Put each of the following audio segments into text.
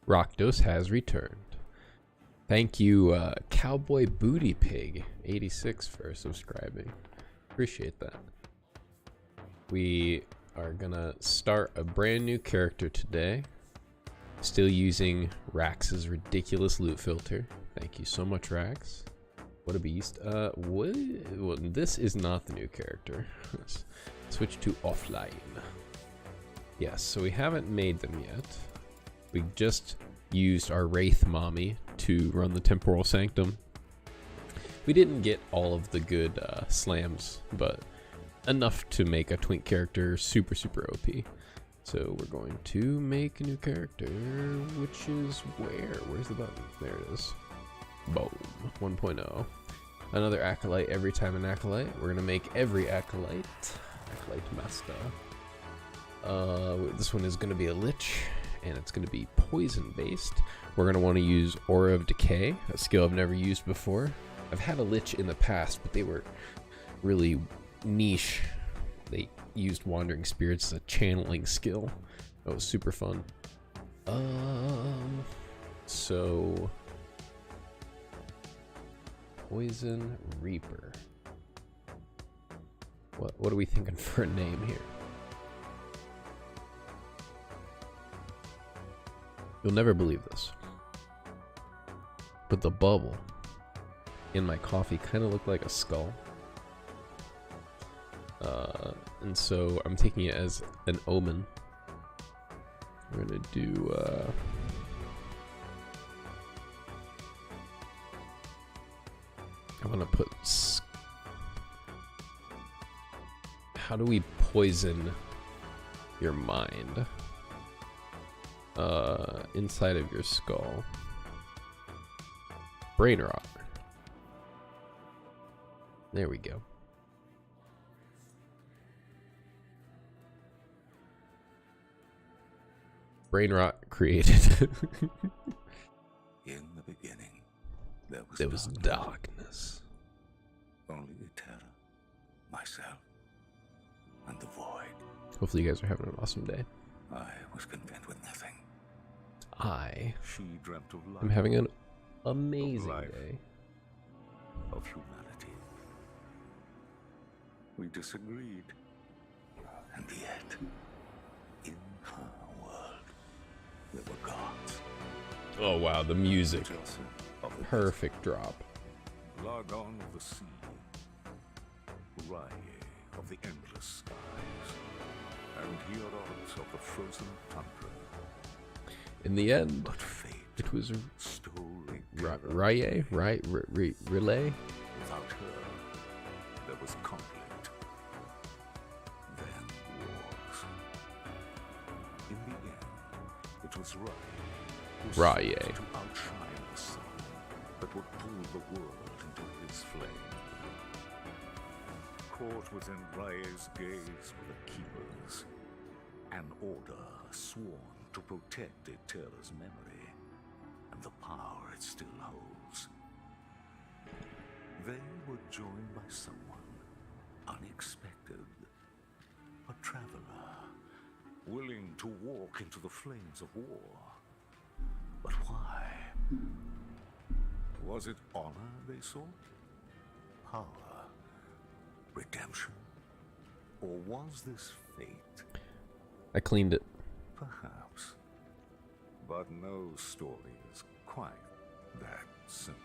Rakdos has returned. Thank you, Cowboy Booty Pig 86 for subscribing. Appreciate that. We are gonna start a brand new character today. Still using Rax's ridiculous loot filter. Thank you so much, Rax. What a beast. Well, this is not the new character. Let's switch to offline. Yes, so we haven't made them yet. We just used our Wraith Mommy to run the Temporal Sanctum. We didn't get all of the good slams, but enough to make a twink character super OP. So we're going to make a new character, which is where? Where's the button? There it is. Boom. 1.0. Another Acolyte every time an Acolyte. We're gonna make every Acolyte. Acolyte Master. This one is gonna be a Lich, and it's gonna be poison based. We're gonna want to use Aura of Decay, a skill I've never used before. I've had a Lich in the past, but they were really niche. They used Wandering Spirits as a channeling skill. That was super fun. So Poison Reaper. What are we thinking for a name here? You'll never believe this, but the bubble in my coffee kind of looked like a skull. And so I'm taking it as an omen. We're gonna do I want to put how do we poison your mind inside of your skull? Brain rot. There we go. Brain rot created. In the beginning, there was darkness. Only the terror, myself, and the void. Hopefully you guys are having an awesome day. I was content with nothing. She dreamt of life. I'm having an amazing day. Of humanity. We disagreed. And yet, in her world, there were gods. Oh wow, the music. Chelsea of the Perfect drop. Largon of the sea. Rye of the endless skies. And Hierods of the frozen tundra. In the end, But fate it was stole Relay. Without her, there was conflict. Then wars. In the end, it was Rye who Rye. sought to outshine the sun, but would pull the world into his flame. Caught within Rye's gaze were the Keepers, an order sworn to protect Eterra's memory and the power it still holds. They were joined by someone unexpected, a traveler, willing to walk into the flames of war. But why? Was it honor they sought? Power? Redemption? Or was this fate? I cleaned it. Perhaps. But no story is quite that simple.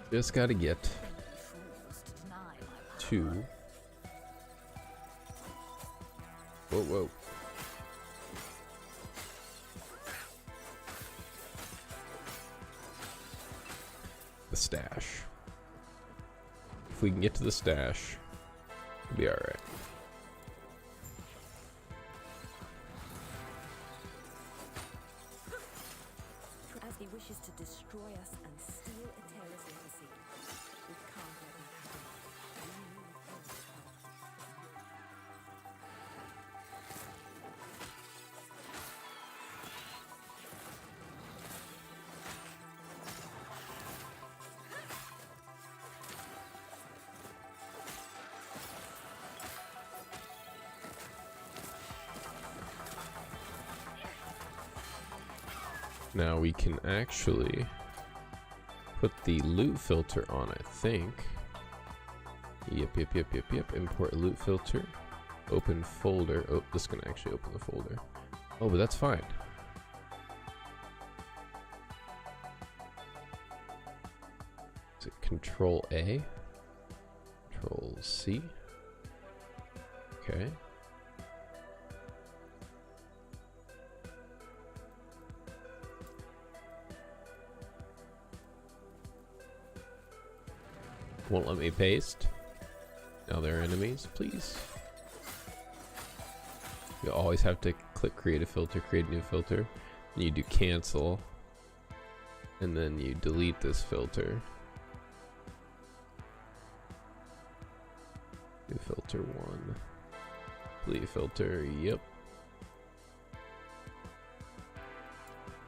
Just gotta get to. Whoa. The stash. If we can get to the stash, we'll be alright. As he wishes to destroy us and steal Eterra's legacy, we can't let him happen. Now we can actually put the loot filter on, I think. Yep. Import loot filter. Open folder. Oh, this is going to actually open the folder. Oh, but that's fine. Is it Control A? Control C? Okay. Won't let me paste. Now they're enemies, please. You always have to click create a filter, create a new filter. And you do cancel. And then you delete this filter. New filter 1. Delete filter, yep.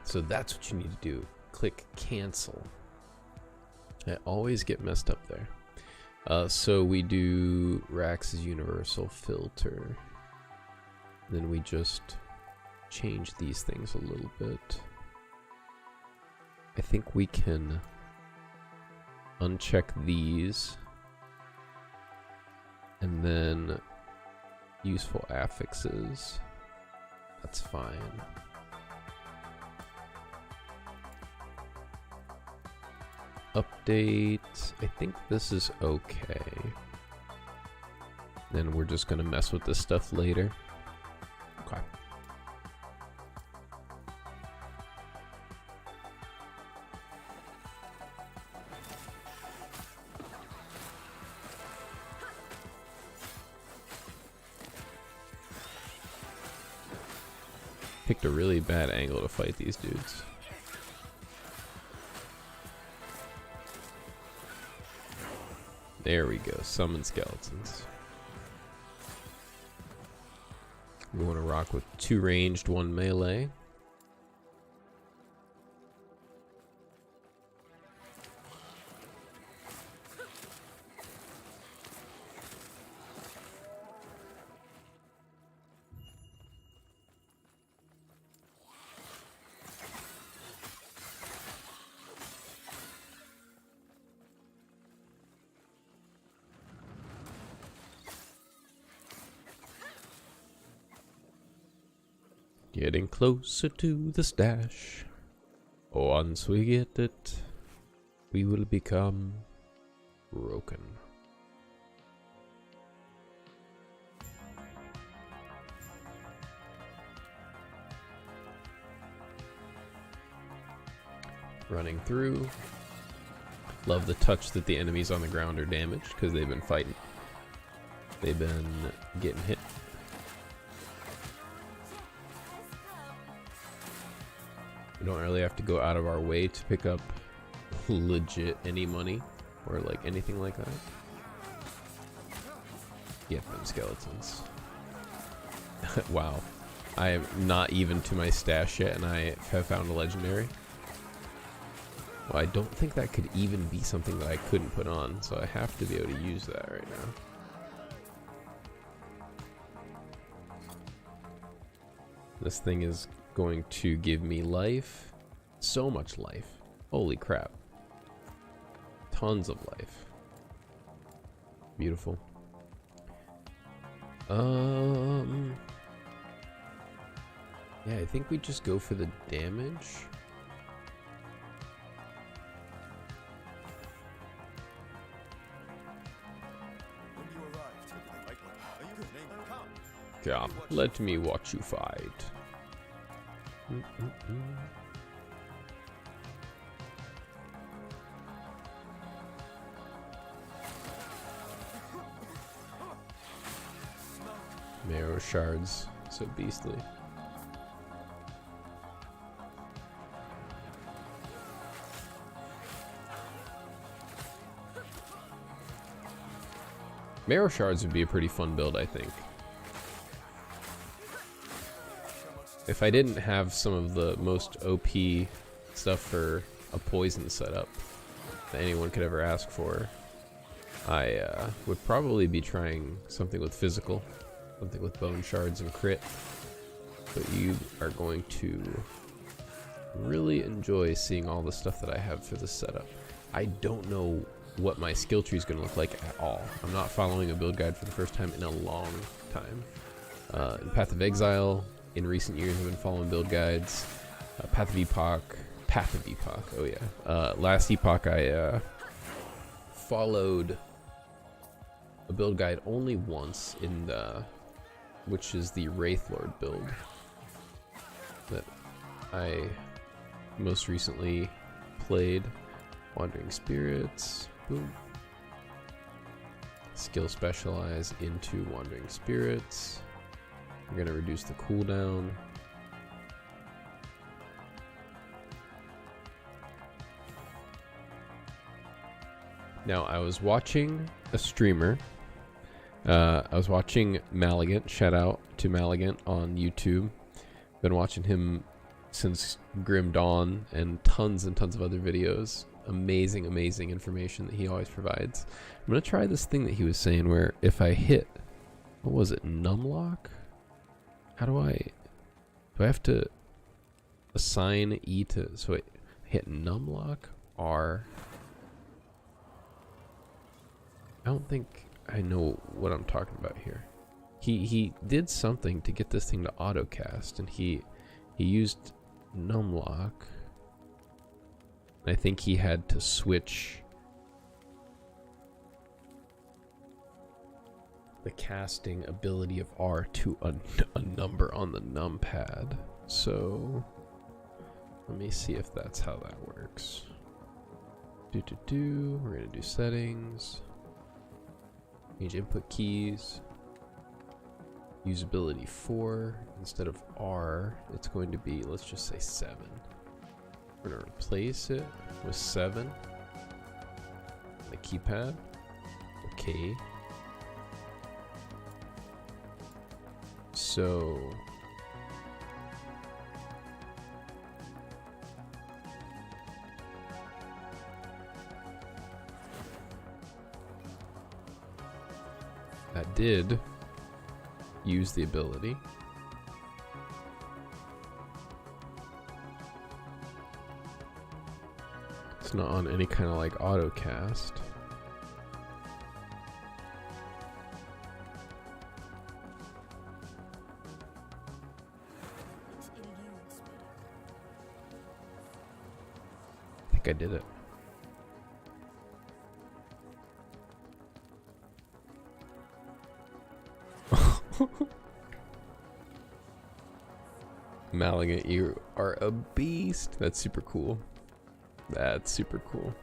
So that's what you need to do. Click cancel. I always get messed up there. So we do Rax's universal filter. Then we just change these things a little bit. I think we can uncheck these. And then useful affixes. That's fine. Update. I think this is okay. Then we're just gonna mess with this stuff later. Okay. Picked a really bad angle to fight these dudes. There we go, summon skeletons. We want to rock with 2 ranged, 1 melee. Getting closer to the stash. Once we get it, we will become broken. Running through. Love the touch that the enemies on the ground are damaged because they've been fighting. They've been getting hit. We don't really have to go out of our way to pick up legit any money or like anything like that. Yep, them skeletons. Wow. I am not even to my stash yet and I have found a legendary. Well, I don't think that could even be something that I couldn't put on, so I have to be able to use that right now. This thing is going to give me life. So much life. Holy crap. Tons of life. Beautiful. Yeah, I think we just go for the damage. Yeah, let me watch you fight. Marrow shards, so beastly. Marrow shards would be a pretty fun build, I think. If I didn't have some of the most OP stuff for a poison setup that anyone could ever ask for, I would probably be trying something with physical, something with bone shards and crit. But you are going to really enjoy seeing all the stuff that I have for this setup. I don't know what my skill tree is going to look like at all. I'm not following a build guide for the first time in a long time. In Path of Exile, in recent years, I've been following build guides. Path of Epoch, oh yeah. Last Epoch, I followed a build guide only once in the, which is the Wraithlord build that I most recently played. Wandering Spirits, boom. Skill specialize into Wandering Spirits. We're gonna reduce the cooldown. Now I was watching a streamer. I was watching Maligant. Shout out to Maligant on YouTube. Been watching him since Grim Dawn and tons of other videos. Amazing information that he always provides. I'm gonna try this thing that he was saying where if I hit, what was it, numlock? How do I have to assign E to, so I hit numlock, R. I don't think I know what I'm talking about here. He did something to get this thing to autocast, and he used numlock. I think he had to switch the casting ability of R to a number on the numpad. So let me see if that's how that works. We're gonna do settings. Change input keys. Usability 4 instead of R. It's going to be, let's just say 7. We're gonna replace it with 7. The keypad. Okay. So that did use the ability. It's not on any kind of like auto cast. I think I did it. Maligant, you are a beast. That's super cool. That's super cool.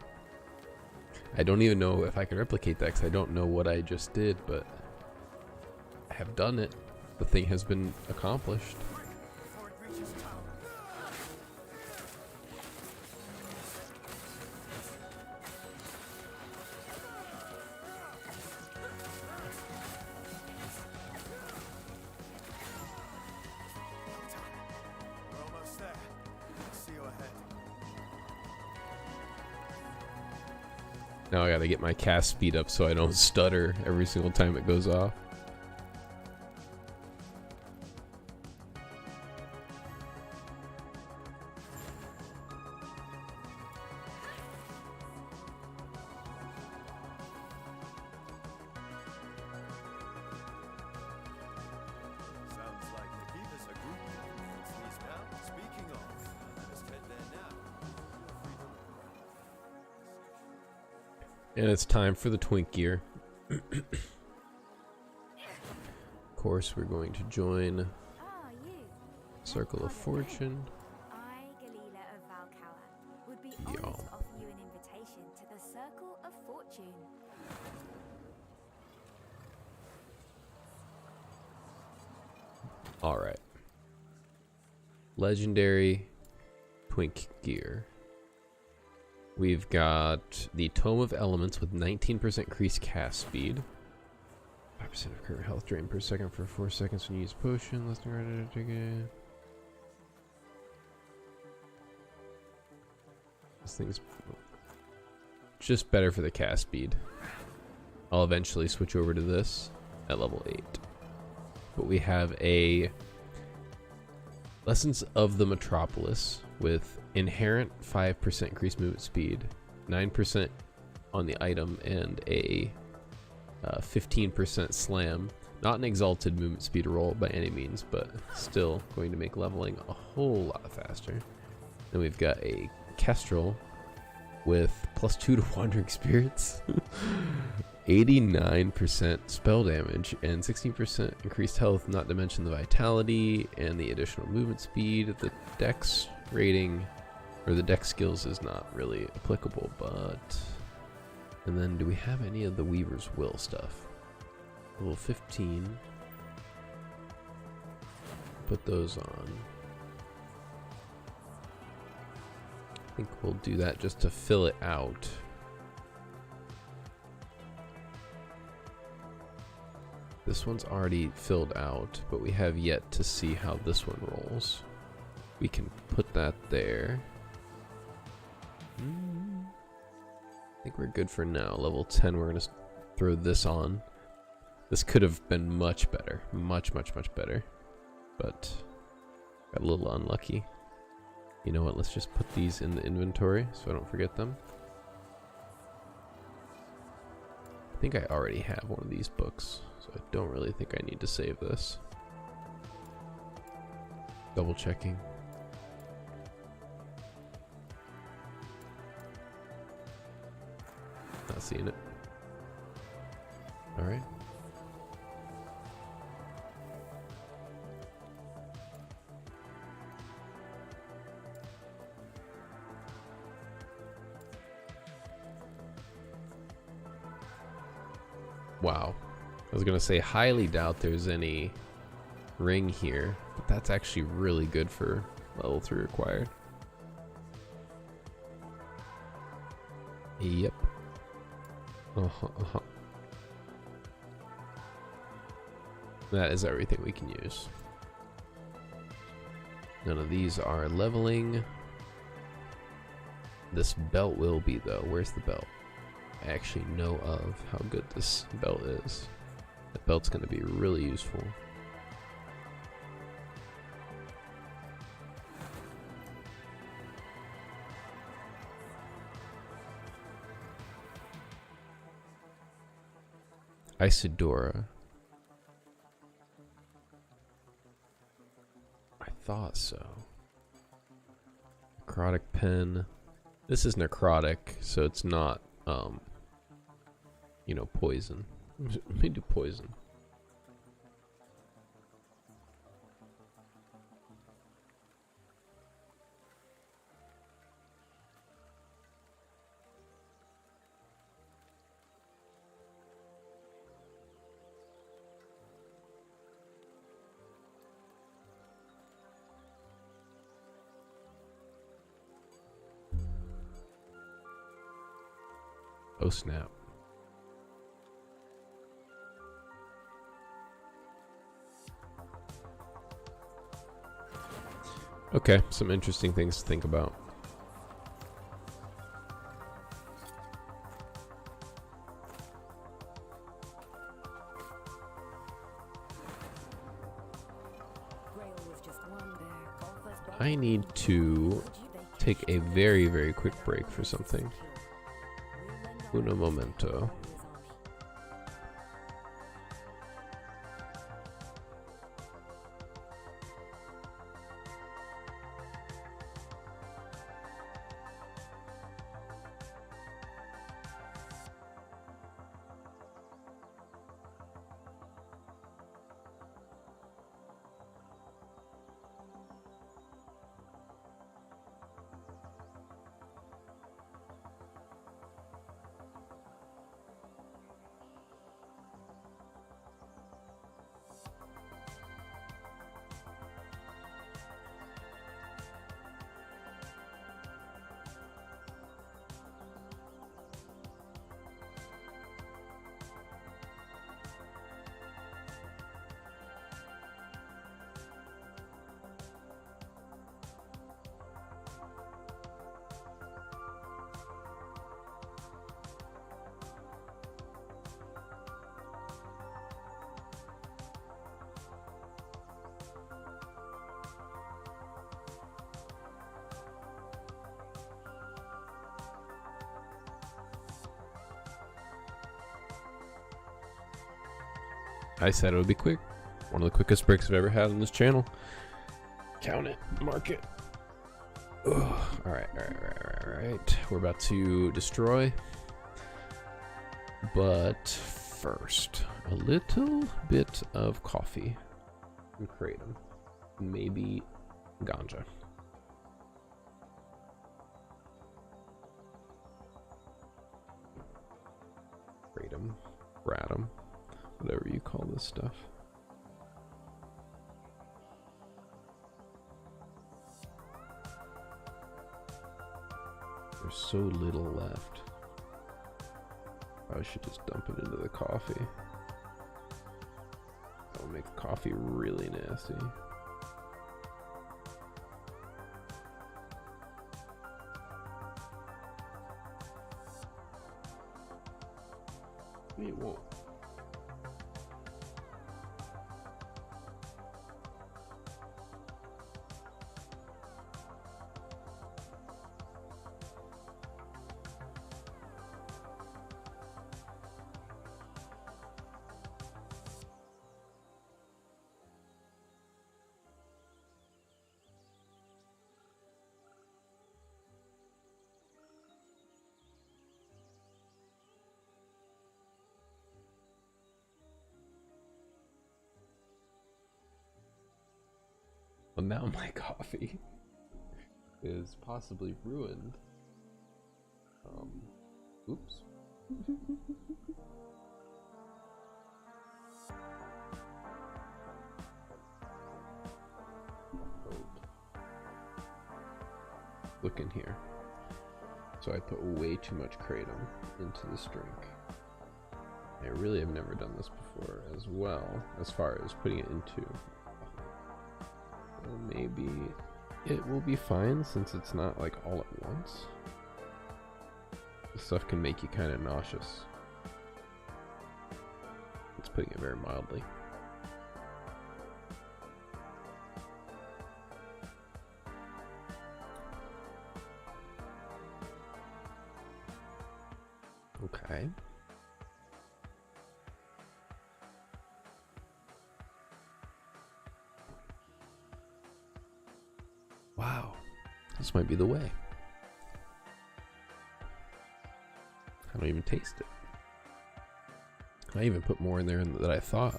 I don't even know if I can replicate that because I don't know what I just did, but I have done it. The thing has been accomplished. Now I gotta get my cast speed up so I don't stutter every single time it goes off. And it's time for the twink gear. Of course, we're going to join Circle of Fortune. I, Galila of Valcala, would be honored Y'all. to offer you an invitation to the Circle of Fortune. Alright. Legendary twink gear. We've got the Tome of Elements with 19% increased cast speed. 5% of current health drain per second for 4 seconds when you use potion. Less than right to take. This thing's just better for the cast speed. I'll eventually switch over to this at level 8. But we have a Lessons of the Metropolis with inherent 5% increased movement speed, 9% on the item, and a 15% slam. Not an exalted movement speed roll by any means, but still going to make leveling a whole lot faster. Then we've got a Kestrel with +2 to Wandering Spirits, 89% spell damage, and 16% increased health, not to mention the vitality and the additional movement speed. The dex rating, or the dex skills, is not really applicable, but... And then do we have any of the Weaver's Will stuff? Level 15. Put those on. I think we'll do that just to fill it out. This one's already filled out, but we have yet to see how this one rolls. We can put that there. I think we're good for now. Level 10, we're going to throw this on. This could have been much better. Much, much, much better. But got a little unlucky. You know what? Let's just put these in the inventory so I don't forget them. I think I already have one of these books, so I don't really think I need to save this. Double checking. Not seeing it. Alright. Wow. I was gonna say highly doubt there's any ring here, but that's actually really good for level 3 required. Yep. That is everything we can use. None of these are leveling. This belt will be though. Where's the belt? I actually know of how good this belt is. That belt's going to be really useful. Isidora. I thought so. Necrotic pen. This is necrotic, so it's not you know, poison. Let me do poison. Oh snap. Okay, some interesting things to think about. I need to take a very, very quick break for something. Uno momento. I said it would be quick. One of the quickest breaks I've ever had on this channel. Count it. Mark it. Alright. We're about to destroy. But first, a little bit of coffee and kratom. Maybe ganja. Kratom, kratom, whatever you call this stuff. There's so little left. I should just dump it into the coffee. That will make the coffee really nasty. It won't. Well, now my coffee is possibly ruined. Oops. Look in here. So I put way too much kratom into this drink. I really have never done this before as well, as far as putting it into. Maybe it will be fine since it's not like all at once. This stuff can make you kind of nauseous. It's putting it very mildly. Okay. Wow, this might be the way. I don't even taste it. I even put more in there than I thought.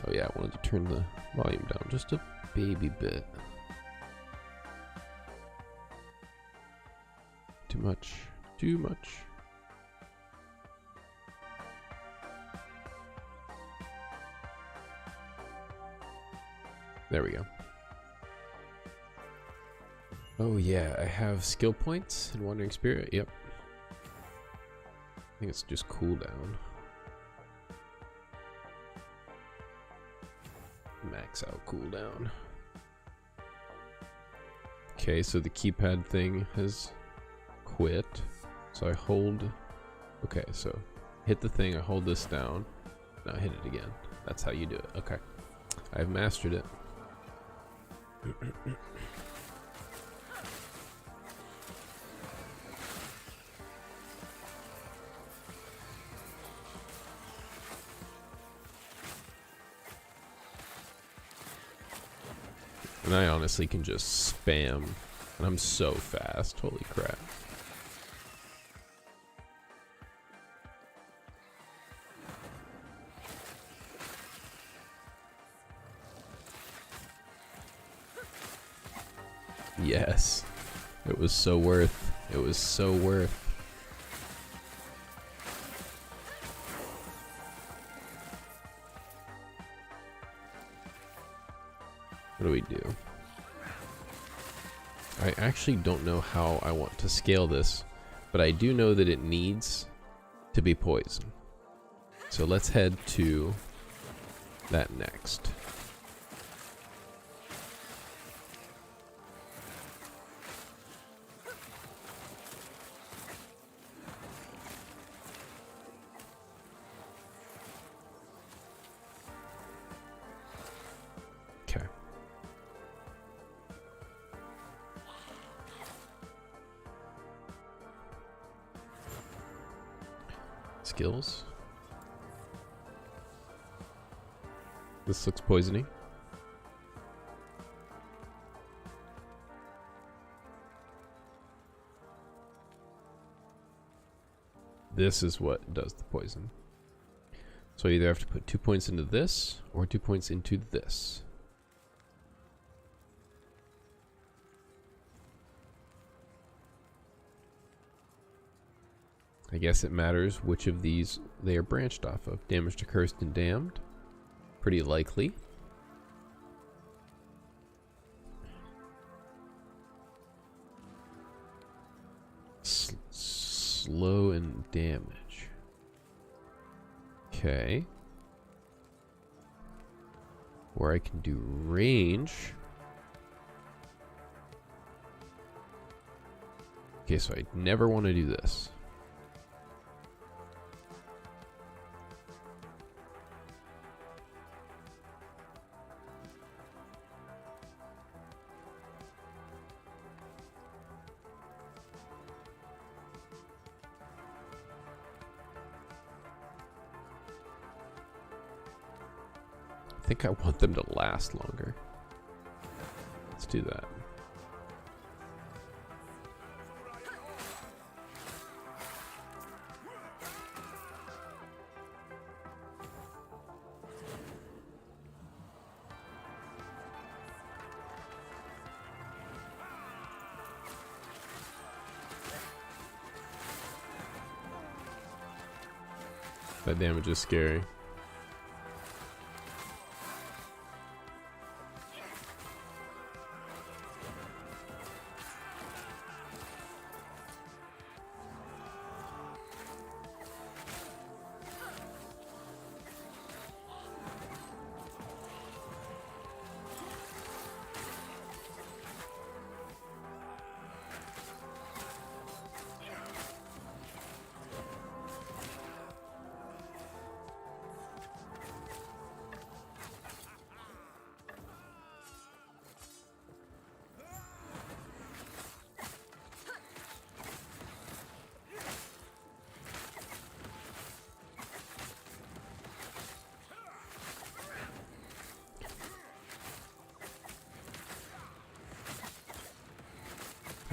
Oh yeah, I wanted to turn the volume down just a baby bit. Too much, too much. There we go. Oh yeah, I have skill points in Wandering Spirit. Yep. I think it's just cooldown. Max out cooldown. Okay, so the keypad thing has quit. So I hold. Okay, so hit the thing, I hold this down. Now hit it again. That's how you do it. Okay. I've mastered it. And I honestly can just spam, and I'm so fast. Holy crap. Yes. It was so worth. It was so worth. What do we do? I actually don't know how I want to scale this, but I do know that it needs to be poison. So let's head to that next. Okay. Skills. This looks poisony. This is what does the poison. So you either have to put 2 points into this or 2 points into this. I guess it matters which of these they are branched off of. Damage to Cursed and Damned. Pretty likely. Slow and damage. Okay. Or I can do range. Okay, so I never want to do this. I think I want them to last longer. Let's do that. That damage is scary.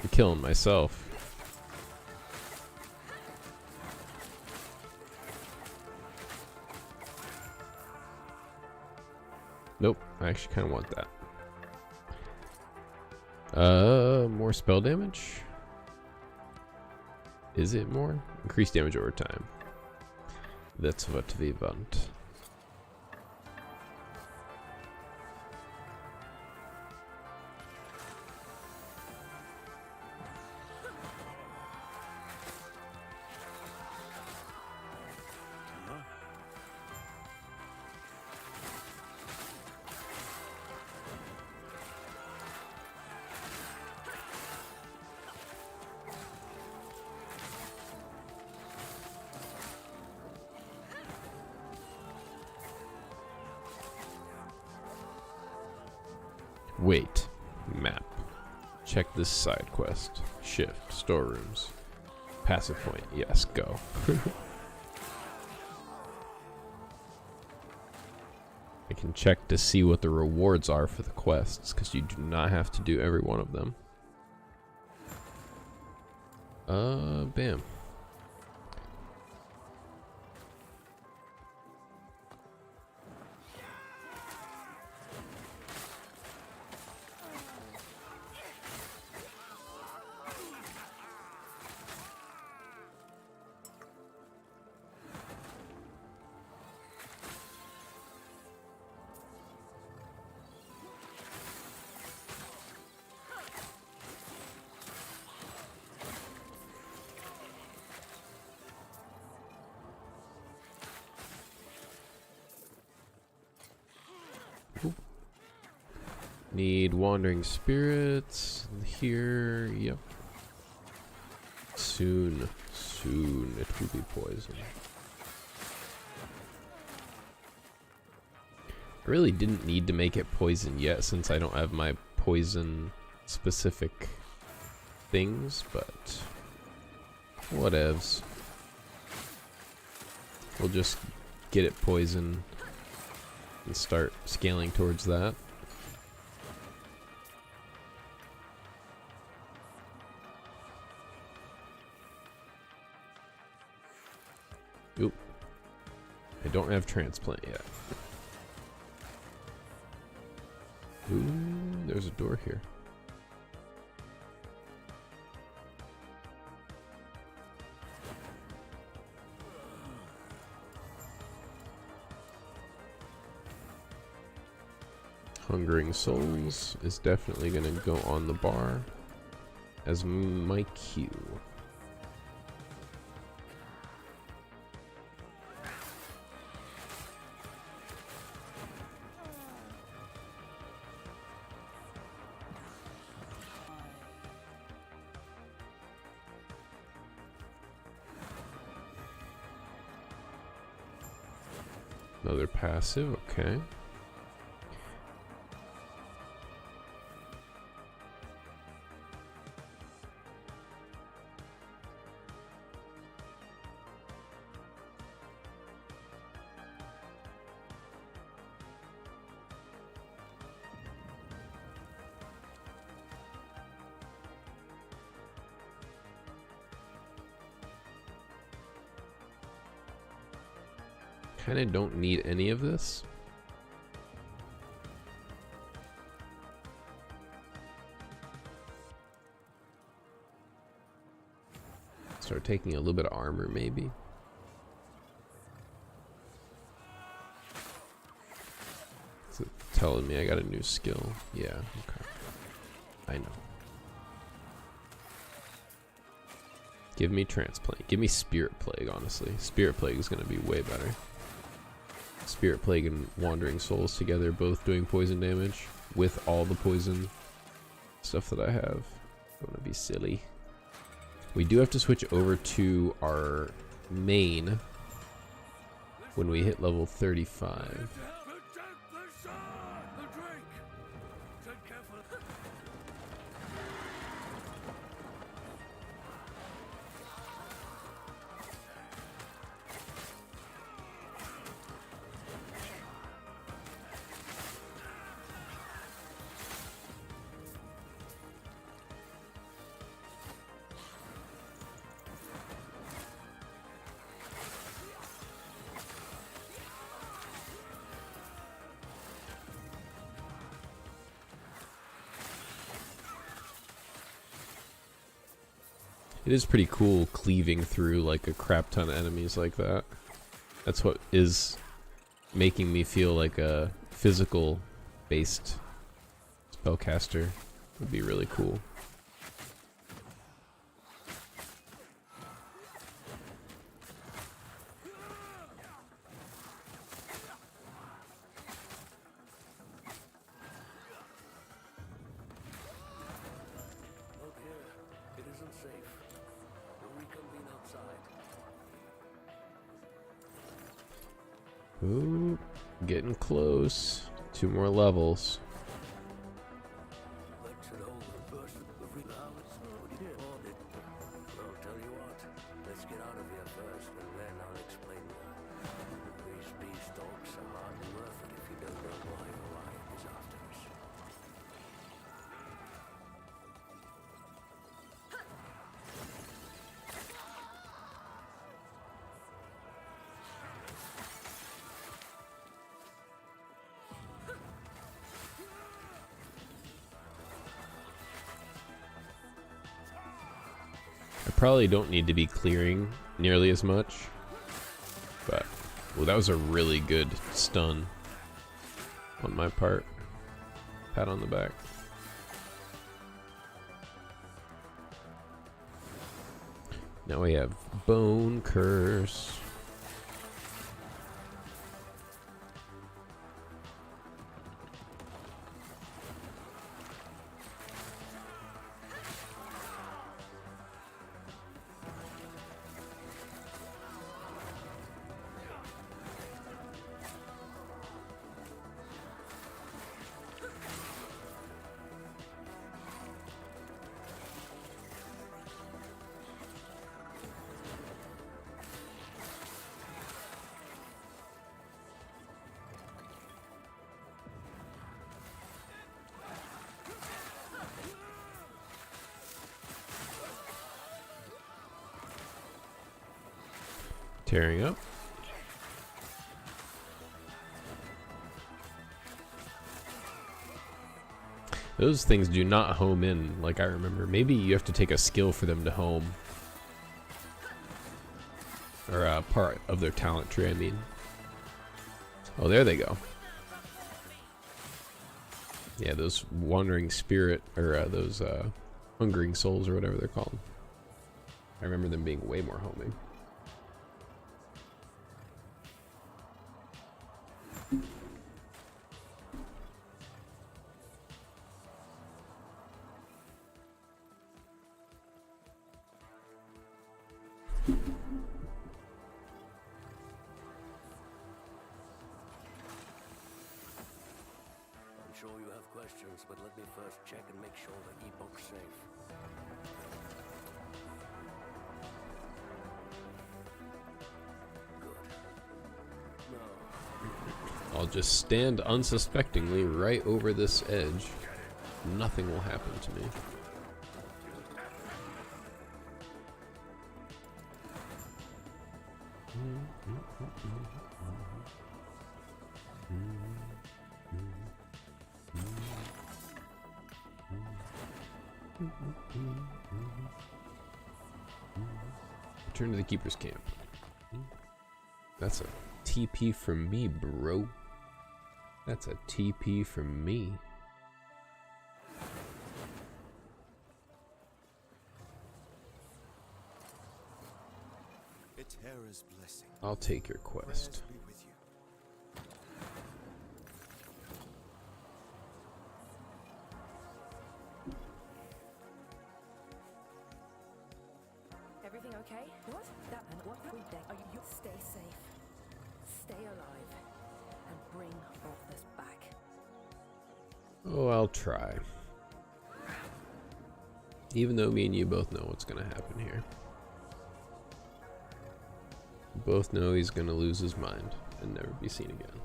I'm killing myself. Nope, I actually kind of want that. More spell damage? Is it more? Increased damage over time. That's what we want. Wait. Map. Check this side quest. Shift. Storerooms. Passive point. Yes, go. I can check to see what the rewards are for the quests, because you do not have to do every one of them. Bam. Need wandering spirits here. Yep. Soon it will be poison. I really didn't need to make it poison yet, since I don't have my poison specific things, but whatevs. We'll just get it poison and start scaling towards that. Oop. I don't have transplant yet. Ooh, there's a door here. Hungering Souls is definitely going to go on the bar as my cue. Another passive, okay. Kinda don't need any of this. Start taking a little bit of armor, maybe. Is it telling me I got a new skill? Yeah, okay. I know. Give me Transplant. Give me Spirit Plague, honestly. Spirit Plague is gonna be way better. Spirit Plague and Wandering Souls together, both doing poison damage with all the poison stuff that I have. Don't wanna be silly. We do have to switch over to our main when we hit level 35. It is pretty cool cleaving through like a crap ton of enemies like that. That's what is making me feel like a physical based spellcaster would be really cool. Ooh, getting close. 2 more levels. I probably don't need to be clearing nearly as much, but well, that was a really good stun on my part. Pat on the back. Now we have Bone Curse. Tearing up. Those things do not home in like I remember. Maybe you have to take a skill for them to home. Or part of their talent tree, I mean. Oh, there they go. Yeah, those wandering spirit, or those hungering souls, or whatever they're called. I remember them being way more homing. I'm sure you have questions, but let me first check and make sure the e-book's safe. Good. No. I'll just stand unsuspectingly right over this edge. Nothing will happen to me. Return to the Keeper's camp. That's a TP from me, bro. That's a TP from me. Eterra's blessing. I'll take your quest. Prayers be with you. Everything okay? What? That and what? We dead. Are you? Stay safe. Stay alive. And bring Balthus back. Oh, I'll try. Even though me and you both know what's gonna happen here. We both know he's gonna lose his mind and never be seen again.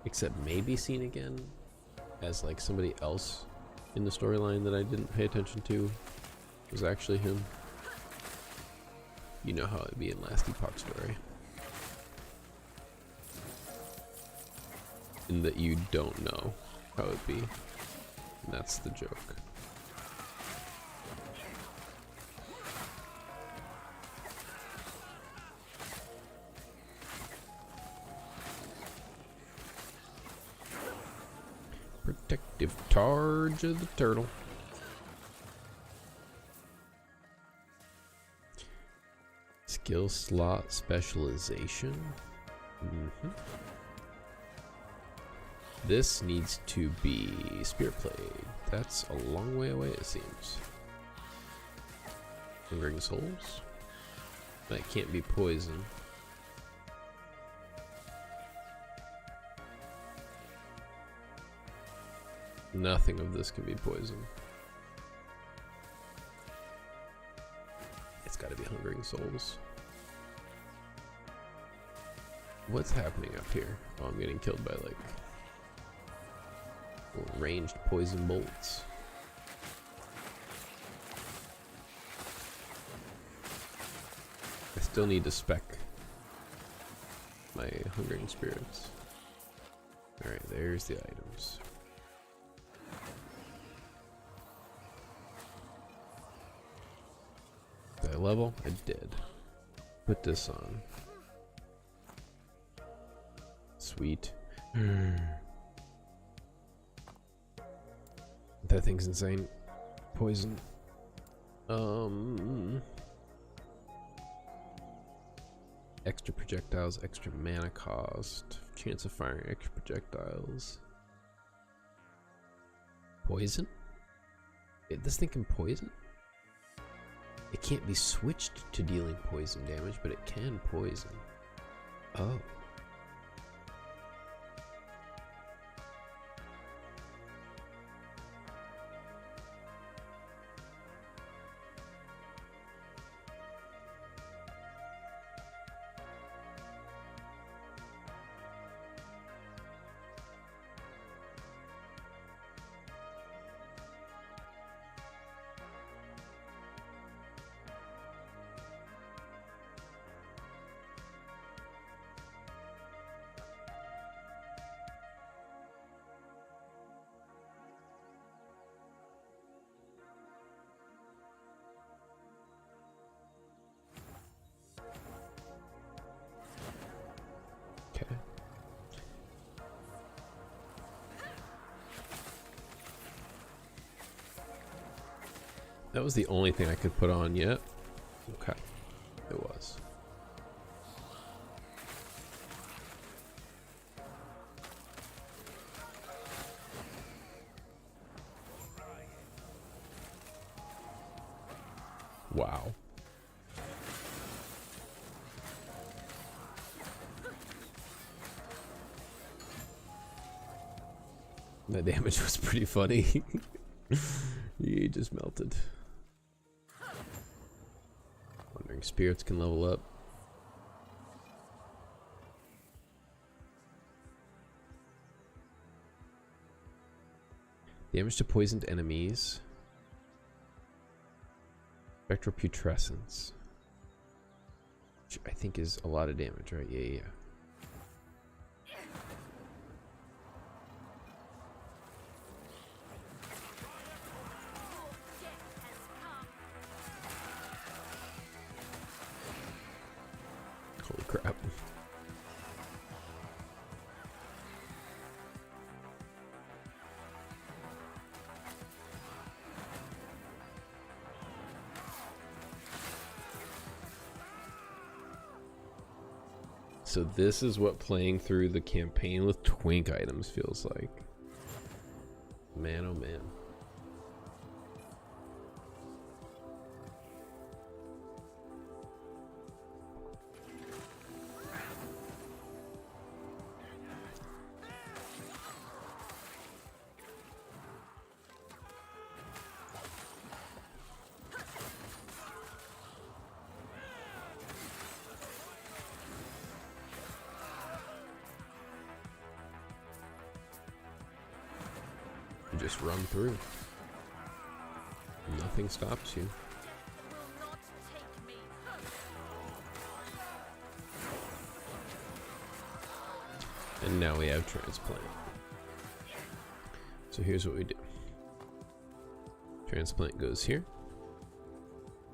Except maybe seen again as like somebody else in the storyline that I didn't pay attention to was actually him. You know how it'd be in Last Epoch Story. In that you don't know how it'd be. And that's the joke. Protective charge of the turtle. Skill slot specialization. This needs to be Spear Plague. That's a long way away, it seems. Hungering Souls. That can't be poison. Nothing of this can be poison. It's gotta be Hungering Souls. What's happening up here? Oh, I'm getting killed by like ranged poison bolts. I still need to spec my Hungering Spirits. Alright, there's the items. Did I level? I did. Put this on. Sweet. That thing's insane. Poison. Extra projectiles, extra mana cost, chance of firing extra projectiles. Poison? This thing can poison? It can't be switched to dealing poison damage, but it can poison. Oh. That was the only thing I could put on yet. Okay, it was. Wow. That damage was pretty funny. He just melted. Wandering spirits can level up. Damage to poisoned enemies. Spectral putrescence. Which I think is a lot of damage, right? Yeah. Holy crap. So this is what playing through the campaign with twink items feels like. Man, oh man. You just run through. Nothing stops you. And now we have transplant. So here's what we do. Transplant goes here.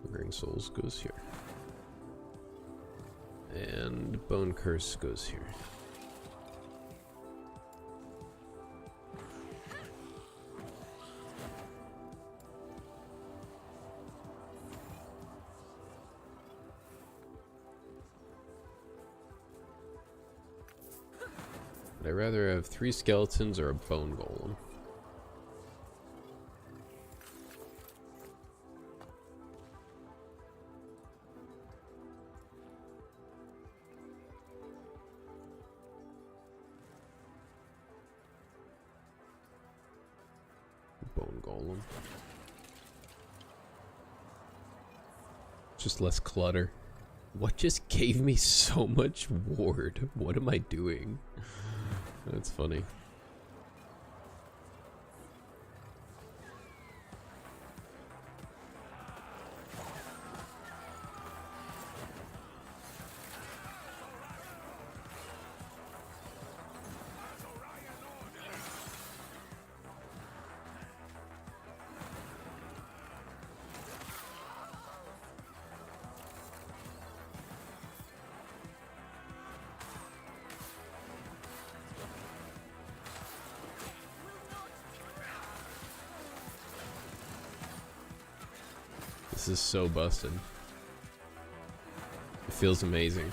Lingering Souls goes here. And Bone Curse goes here. I'd rather have 3 skeletons or a bone golem. Bone golem. Just less clutter. What just gave me so much ward? What am I doing? That's funny. This is so busted. It feels amazing.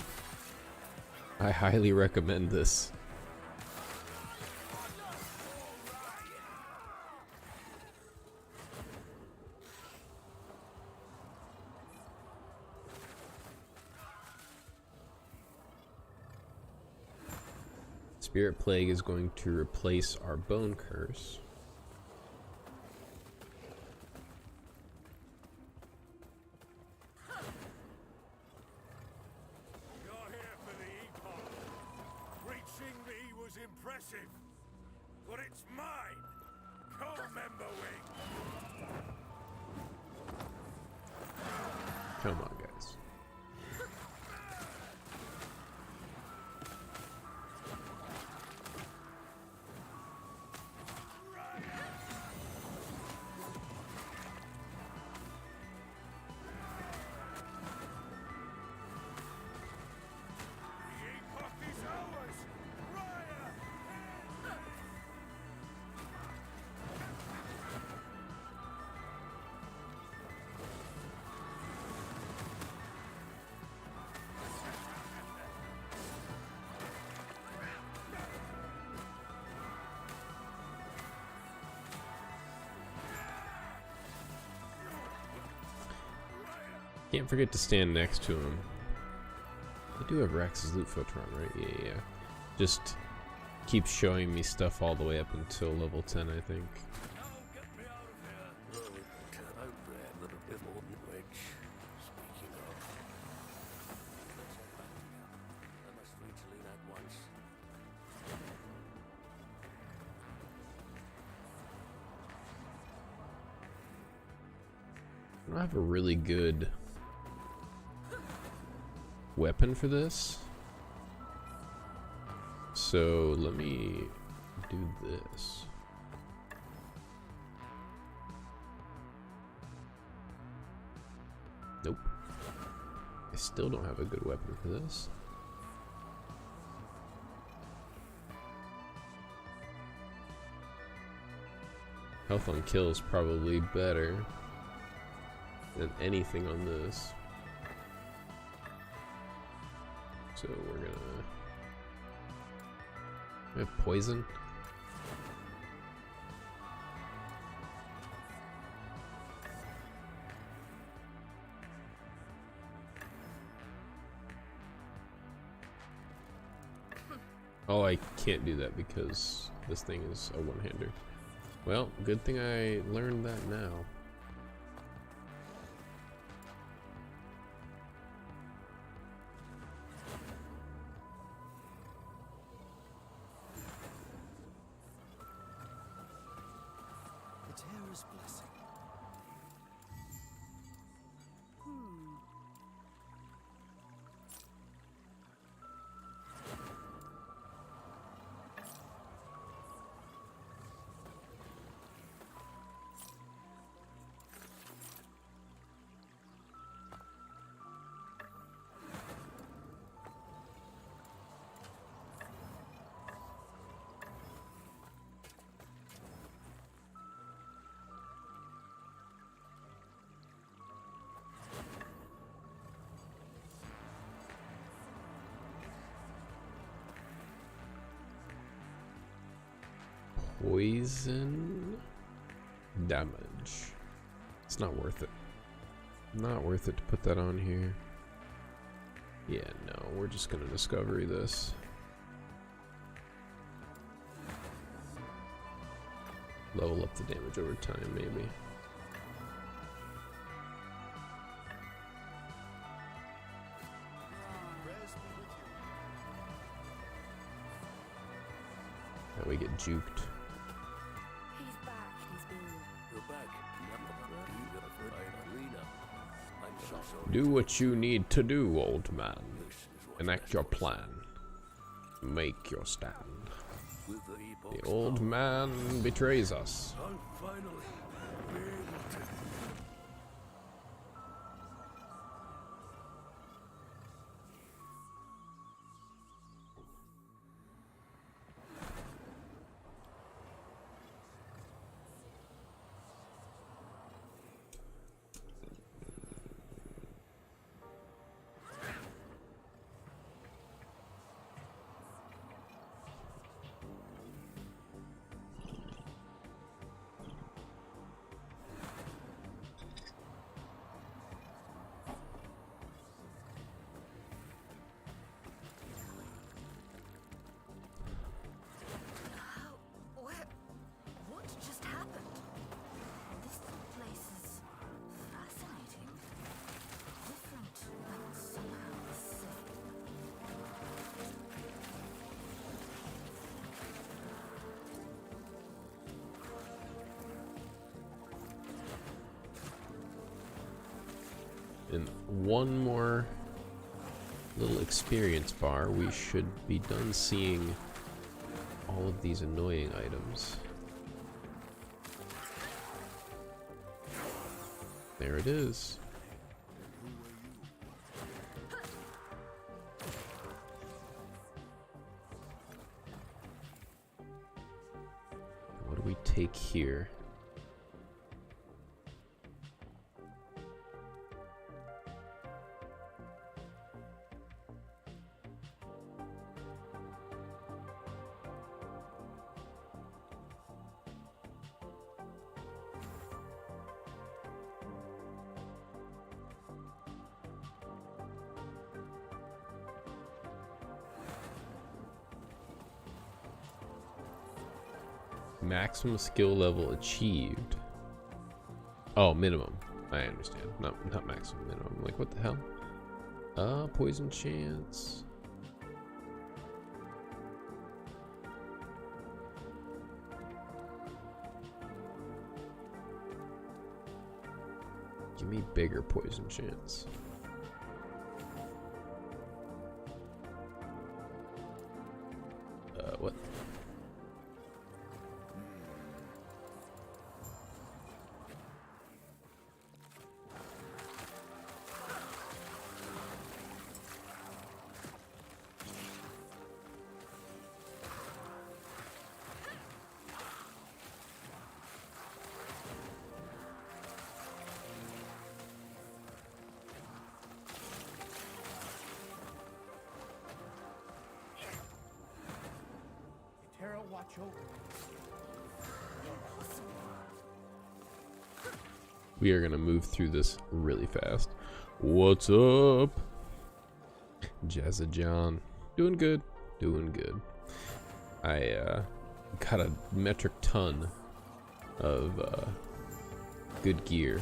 I highly recommend this. Spirit Plague is going to replace our Bone Curse. Impressive, but it's mine. Co-member-wing. Come on, guys. Can't forget to stand next to him. I do have Rex's loot filter on, right? Yeah, yeah. Just keep showing me stuff all the way up until level 10, I think. Now get me out of here. Well, we can turn out there a little bit more than wedge. Speaking of, let's head back together. I must reach Lena at once. I don't have a really good weapon for this. So let me do this. Nope. I still don't have a good weapon for this. Health on kill is probably better than anything on this. So we're gonna... We have poison. Oh, I can't do that because this thing is a one-hander. Well, good thing I learned that now. The Terror's blessing. Poison damage. It's not worth it. Not worth it to put that on here. Yeah, no, we're just gonna discovery this. Level up the damage over time, maybe. Now we get juked. He's back. He's been. You're back. You got a foot in Lena. I'm so sorry. Do what you need to do, old man. This is what's Enact best your for us. plan. Make your stand. With the The Epoch's old power, man betrays us. I'll finally be able to. What just happened? This place is fascinating. Different, but somehow the same. In one more little experience bar, we should be done seeing all of these annoying items. There it is. What do we take here? Maximum skill level achieved. Oh, minimum. I understand. Not maximum, minimum. Like, what the hell? Poison chance. Give me bigger poison chance. What? Terra, watch over. We are gonna move through this really fast. What's up? Jazza John. Doing good. Doing good. I got a metric ton of good gear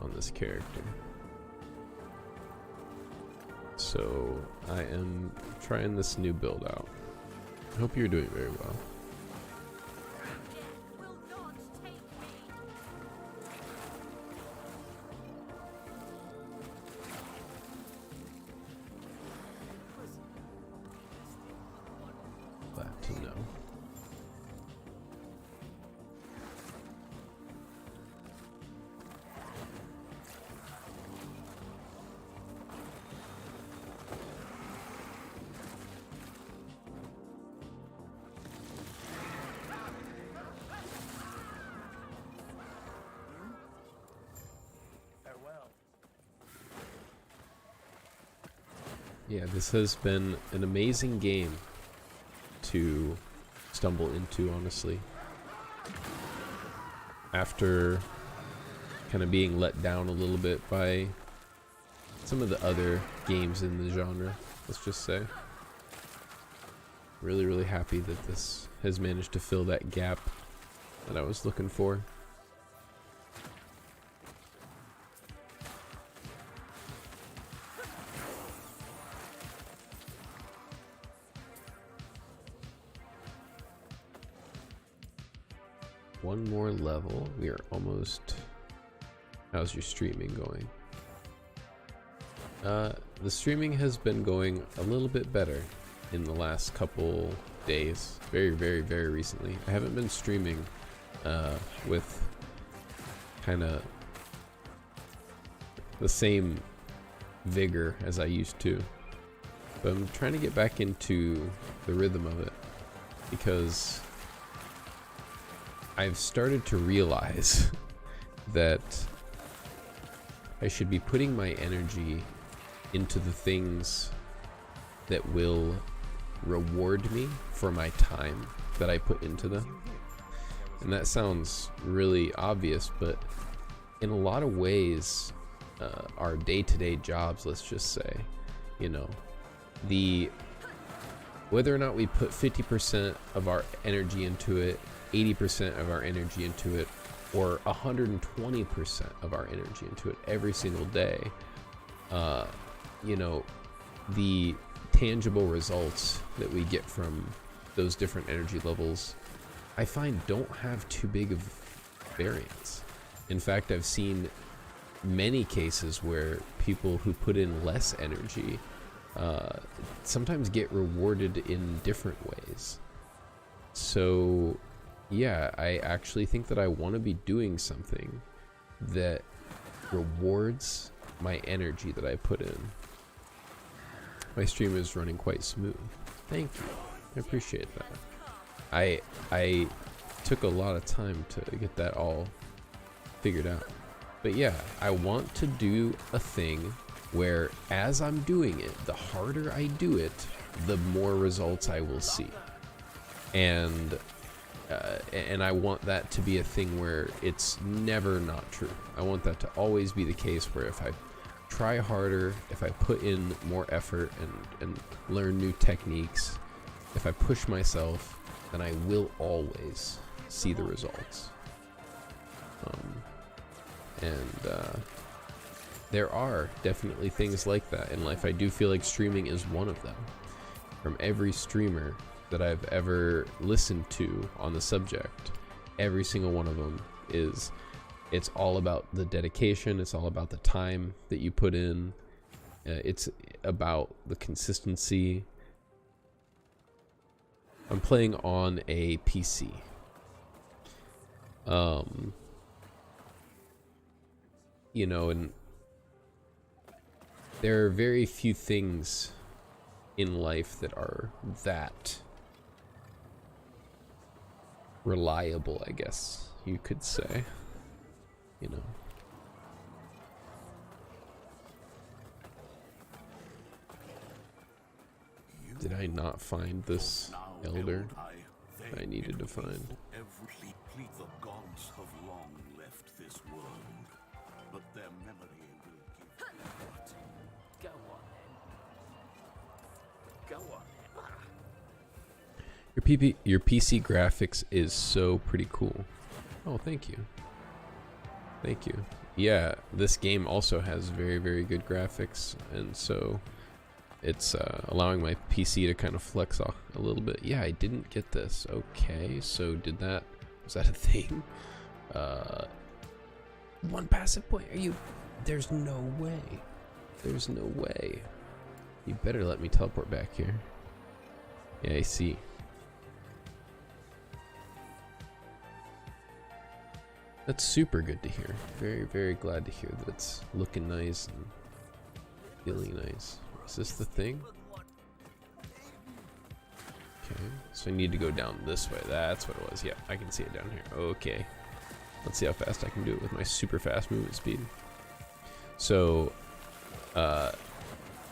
on this character. So I am trying this new build out. I hope you're doing very well. Glad to know. Farewell. Yeah, this has been an amazing game to stumble into, honestly. After kind of being let down a little bit by some of the other games in the genre, let's just say. Really, really happy that this has managed to fill that gap that I was looking for. One more level. We are almost. How's your streaming going? The streaming has been going a little bit better in the last couple days. Very, very, very recently. I haven't been streaming with kind of the same vigor as I used to. But I'm trying to get back into the rhythm of it because I've started to realize that I should be putting my energy into the things that will reward me for my time that I put into them. And that sounds really obvious, but in a lot of ways, our day-to-day jobs, let's just say, you know, whether or not we put 50% of our energy into it, 80% of our energy into it, or 120% of our energy into it every single day, you know, the tangible results that we get from those different energy levels, I find don't have too big of variance. In fact, I've seen many cases where people who put in less energy sometimes get rewarded in different ways. So yeah, I actually think that I want to be doing something that rewards my energy that I put in. My stream is running quite smooth. Thank you. I appreciate that. I took a lot of time to get that all figured out. But yeah, I want to do a thing where as I'm doing it, the harder I do it, the more results I will see. And I want that to be a thing where it's never not true. I want that to always be the case where if I try harder, if I put in more effort and learn new techniques, if I push myself, then I will always see the results. There are definitely things like that in life. I do feel like streaming is one of them. From every streamer that I've ever listened to on the subject, every single one of them it's all about the dedication, it's all about the time that you put in, it's about the consistency. I'm playing on a PC. You know, and there are very few things in life that are that reliable, I guess you could say, you know. Did I not find this elder I needed to find? Every the gods have long left this world, but their memory will give. Go on then. Go on then. Your PC graphics is so pretty cool. Oh, thank you. Thank you. Yeah, this game also has very, very good graphics, and so it's allowing my PC to kind of flex off a little bit. Yeah, I didn't get this. Okay, so was that a thing? One passive point. There's no way. There's no way. You better let me teleport back here. Yeah, I see. That's super good to hear. Very, very glad to hear that it's looking nice and feeling nice. Is this the thing? Okay, so I need to go down this way. That's what it was. Yeah, I can see it down here. Okay. Let's see how fast I can do it with my super fast movement speed. So,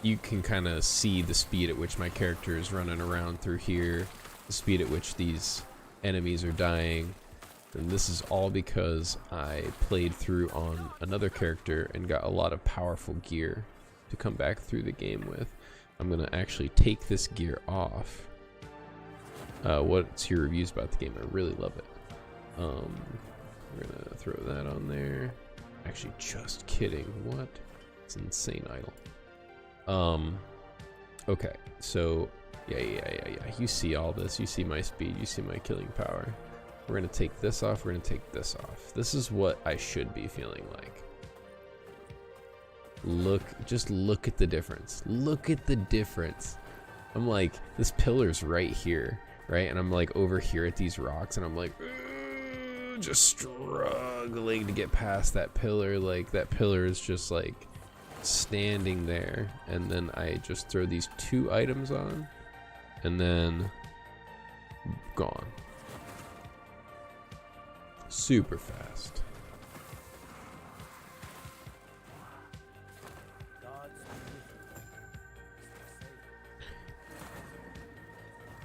you can kind of see the speed at which my character is running around through here, the speed at which these enemies are dying. And this is all because I played through on another character and got a lot of powerful gear to come back through the game with. I'm gonna actually take this gear off. What's your reviews about the game? I really love it. We're gonna throw that on there. Actually, just kidding. What? It's insane idle. Okay, so yeah. You see all this. You see my speed. You see my killing power. We're gonna take this off. We're gonna take this off. This is what I should be feeling like. Just look at the difference. Look at the difference. I'm like, this pillar's right here, right? And I'm like over here at these rocks, and I'm like, just struggling to get past that pillar. Like, that pillar is just like standing there, and then I just throw these 2 items on, and then gone. Super fast.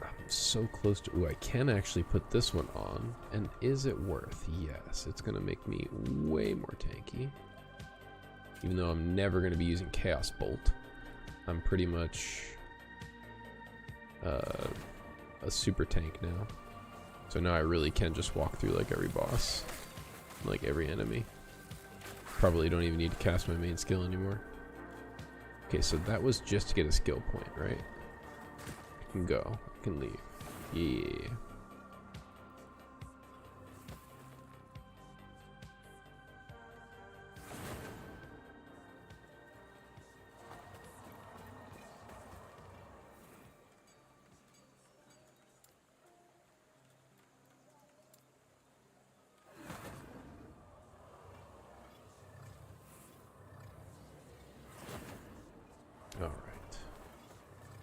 I'm so close to. Ooh, I can actually put this one on. And is it worth? Yes, it's gonna make me way more tanky. Even though I'm never gonna be using Chaos Bolt, I'm pretty much a super tank now. So now I really can just walk through like every boss, like every enemy. Probably don't even need to cast my main skill anymore. Okay, so that was just to get a skill point, right? I can go, I can leave. Yeah. Alright.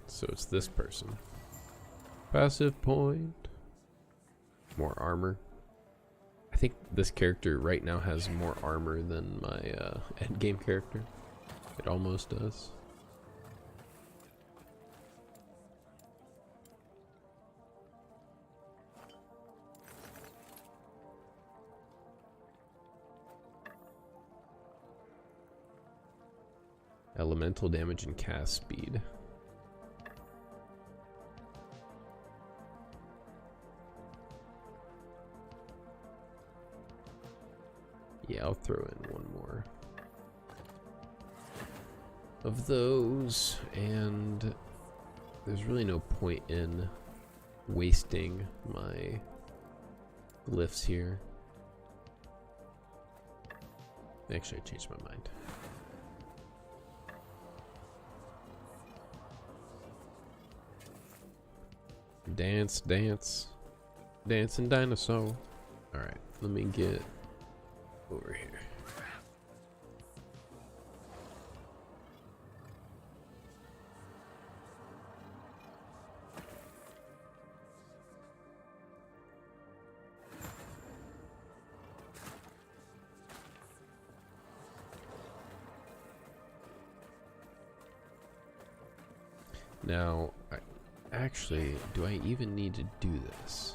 So it's this person. Passive point. More armor. I think this character right now has more armor than my endgame character. It almost does. Elemental damage and cast speed. Yeah, I'll throw in one more of those, and there's really no point in wasting my glyphs here. Actually, I changed my mind. Dance, dance, dancing dinosaur. Alright, let me get over here. Now, actually, do I even need to do this?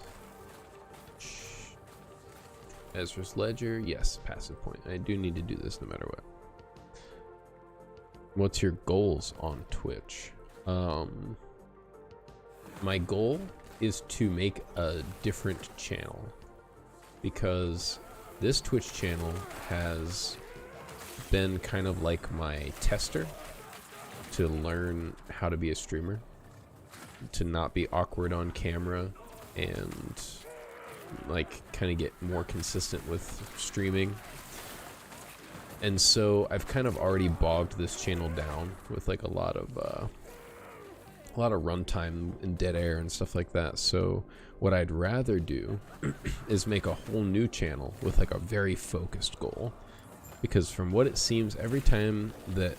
Ezra's Ledger, yes, passive point. I do need to do this no matter what. What's your goals on Twitch? My goal is to make a different channel, because this Twitch channel has been kind of like my tester to learn how to be a streamer, to not be awkward on camera, and like kind of get more consistent with streaming. And so I've kind of already bogged this channel down with like a lot of runtime and dead air and stuff like that. So what I'd rather do is make a whole new channel with like a very focused goal, because from what it seems, every time that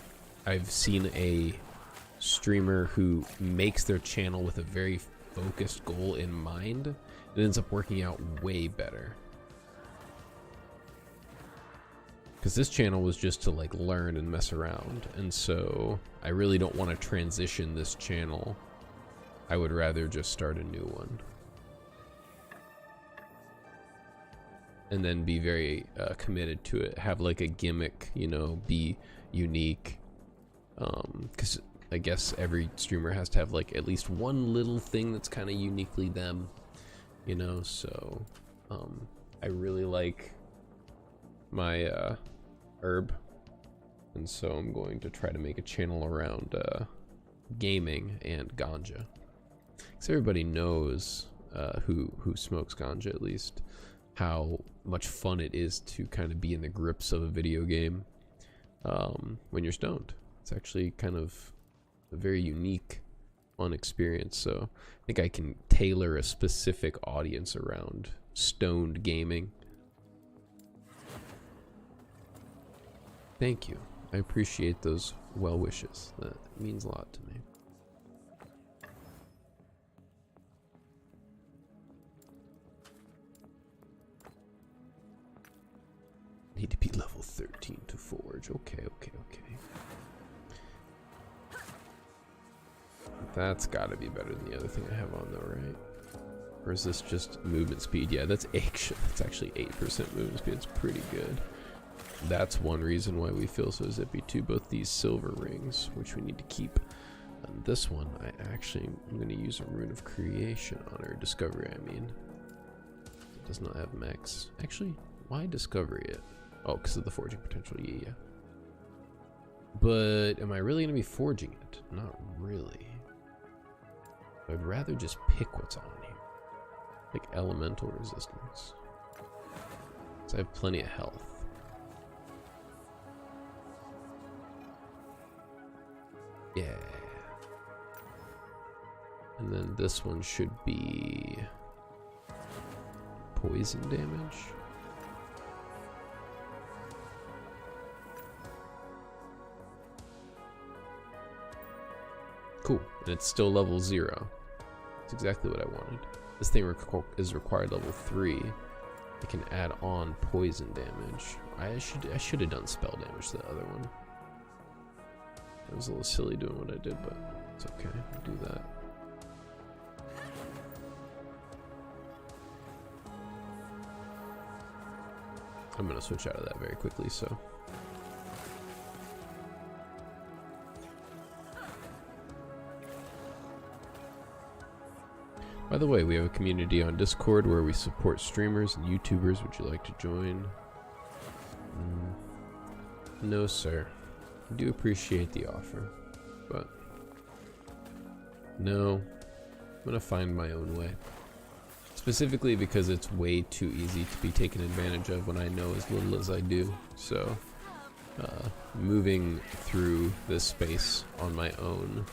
I've seen a streamer who makes their channel with a very focused goal in mind, it ends up working out way better. Because this channel was just to like learn and mess around, and so I really don't want to transition this channel. I would rather just start a new one and then be very committed to it, have like a gimmick, you know, be unique, because I guess every streamer has to have like at least one little thing that's kind of uniquely them, you know. So I really like my herb, and so I'm going to try to make a channel around gaming and ganja, because everybody knows who smokes ganja, at least, how much fun it is to kind of be in the grips of a video game when you're stoned. It's actually kind of a very unique, fun experience. So I think I can tailor a specific audience around stoned gaming. Thank you. I appreciate those well wishes. That means a lot to me. Need to be level 13 to forge. Okay. That's gotta be better than the other thing I have on though, right? Or is this just movement speed? Yeah, that's actually 8% movement speed. It's pretty good. That's one reason why we feel so zippy too. Both these silver rings, which we need to keep. And this one, I'm going to use a rune of creation on her. Discovery, I mean. It does not have max. Actually, why discovery it? Oh, because of the forging potential. Yeah. But am I really going to be forging it? Not really. I'd rather just pick what's on here. Like elemental resistance. Because I have plenty of health. Yeah. And then this one should be poison damage. Cool. And it's still level 0. That's exactly what I wanted. This thing is required level 3. I can add on poison damage. I should have done spell damage to the other one. I was a little silly doing what I did, but it's okay. I'll do that. I'm gonna switch out of that very quickly, so. By the way, we have a community on Discord where we support streamers and YouTubers. Would you like to join? No, sir. I do appreciate the offer, but no, I'm gonna find my own way. Specifically because it's way too easy to be taken advantage of when I know as little as I do. So, moving through this space on my own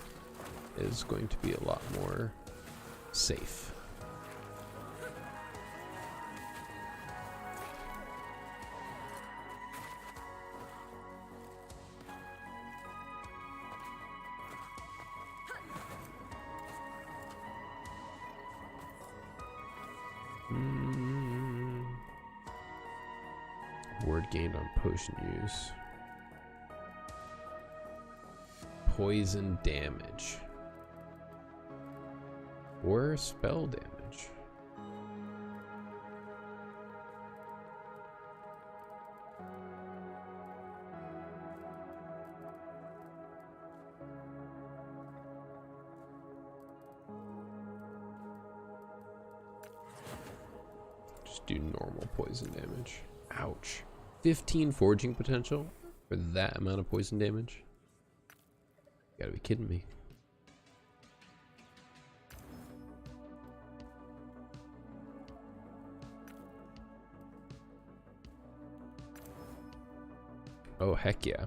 is going to be a lot more safe. Word gained on potion use. Poison damage. Or spell damage. Just do normal poison damage. Ouch. 15 forging potential for that amount of poison damage? You gotta be kidding me. Oh, heck yeah.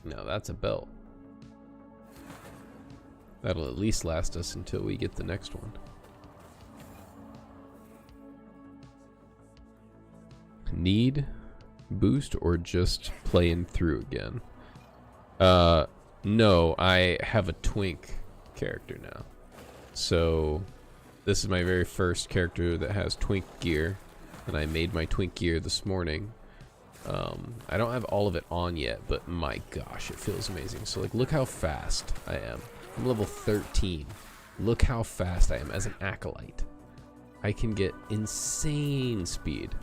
Now that's a belt. That'll at least last us until we get the next one. Need boost or just playing through again? No, I have a twink character now. So this is my very first character that has twink gear, and I made my twink gear this morning. I don't have all of it on yet, but my gosh, it feels amazing. So like, look how fast I am. I'm level 13. Look how fast I am as an acolyte. I can get insane speed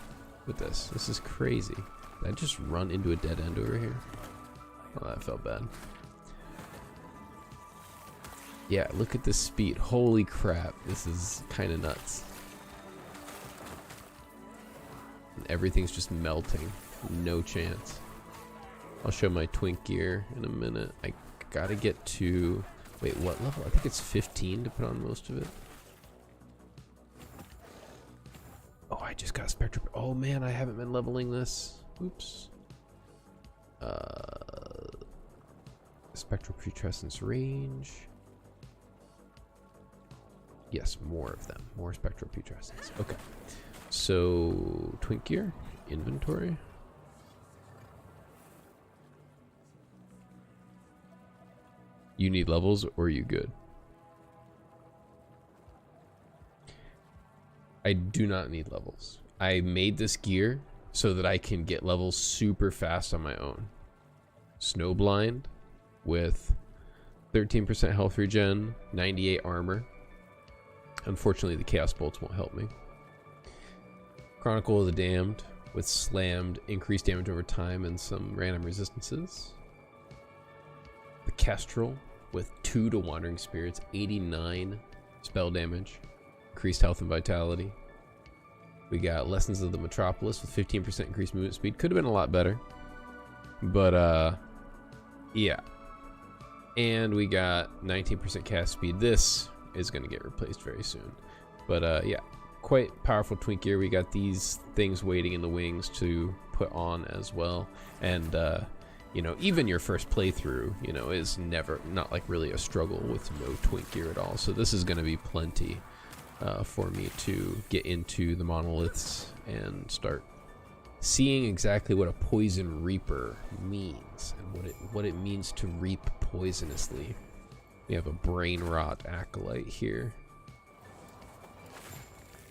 with this. This is crazy. Did I just run into a dead end over here? Oh, that felt bad. Yeah, look at this speed. Holy crap. This is kind of nuts. And everything's just melting. No chance. I'll show my twink gear in a minute. I gotta get to... Wait, what level? I think it's 15 to put on most of it. Oh, I just got Spectral... Oh man, I haven't been leveling this. Oops. Spectral Putrescence range. Yes, more of them. More Spectral Putrescence. Okay. So, twink gear. Inventory. You need levels or are you good? I do not need levels. I made this gear so that I can get levels super fast on my own. Snowblind with 13% health regen, 98 armor. Unfortunately, the Chaos Bolts won't help me. Chronicle of the Damned with slammed, increased damage over time and some random resistances. The Kestrel with 2 to Wandering Spirits, 89 spell damage, increased health and vitality. We got Lessons of the Metropolis with 15% increased movement speed. Could have been a lot better, but yeah. And we got 19% cast speed. This is going to get replaced very soon, but yeah, quite powerful twink gear. We got these things waiting in the wings to put on as well, and you know, even your first playthrough, you know, is not like really a struggle with no twink gear at all. So this is going to be plenty for me to get into the monoliths and start seeing exactly what a poison reaper means and what it means to reap poisonously. We have a brain rot acolyte here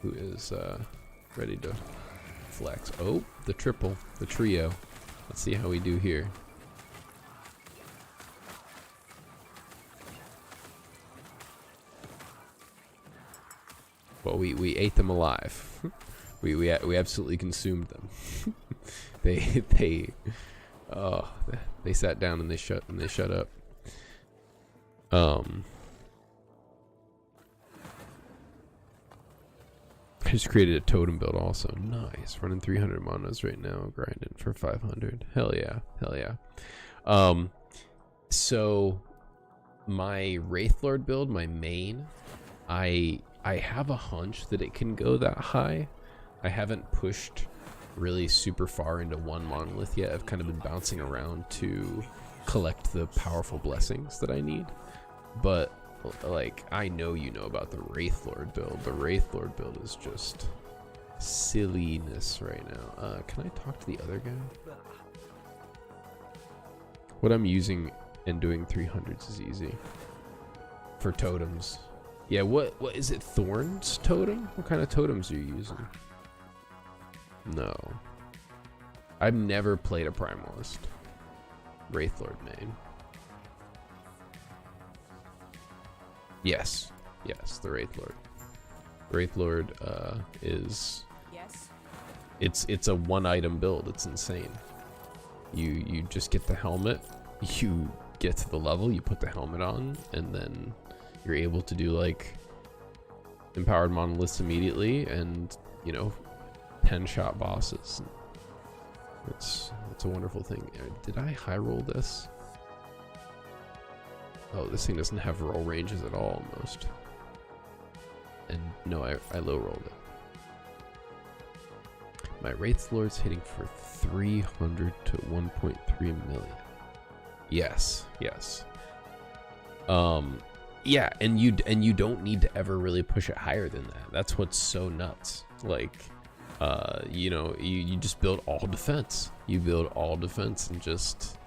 who is ready to flex. Oh, the trio. Let's see how we do here. Well, we ate them alive. we absolutely consumed them. they sat down and they shut up. I just created a totem build also. Nice. Running 300 monos right now, grinding for 500. Hell yeah. Hell yeah. So my Wraithlord build, my main, I have a hunch that it can go that high. I haven't pushed really super far into one monolith yet. I've kind of been bouncing around to collect the powerful blessings that I need. But like, I know you know about the Wraithlord build. The Wraithlord build is just silliness right now. Can I talk to the other guy? What I'm using and doing 300s is easy. For totems. Yeah, what is it? Thorns totem? What kind of totems are you using? No. I've never played a Primalist. Wraithlord main. Yes. Yes, the Wraithlord. Wraithlord is... Yes. It's a one item build. It's insane. You just get the helmet, you get to the level, you put the helmet on, and then you're able to do like empowered monoliths immediately, and you know, 10-shot bosses. It's a wonderful thing. Did I high roll this? Oh, this thing doesn't have roll ranges at all almost. And no, I low rolled it. My Wraithlord's hitting for 300 to 1.3 million. Yes, yes. Yeah, and you don't need to ever really push it higher than that. That's what's so nuts. Like, you know, you just build all defense. You build all defense, and just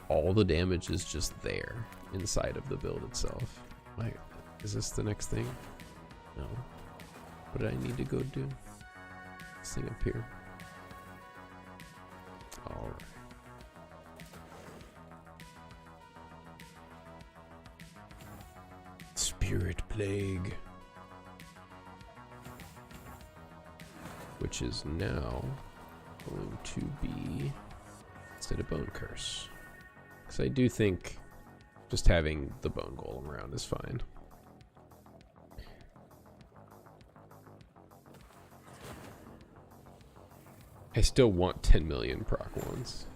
all the damage is just there inside of the build itself. Is this the next thing? No. What did I need to go do? This thing up here. All right. Spirit Plague, which is now going to be instead of Bone Curse, because I do think just having the Bone Golem around is fine. I still want 10 million proc ones,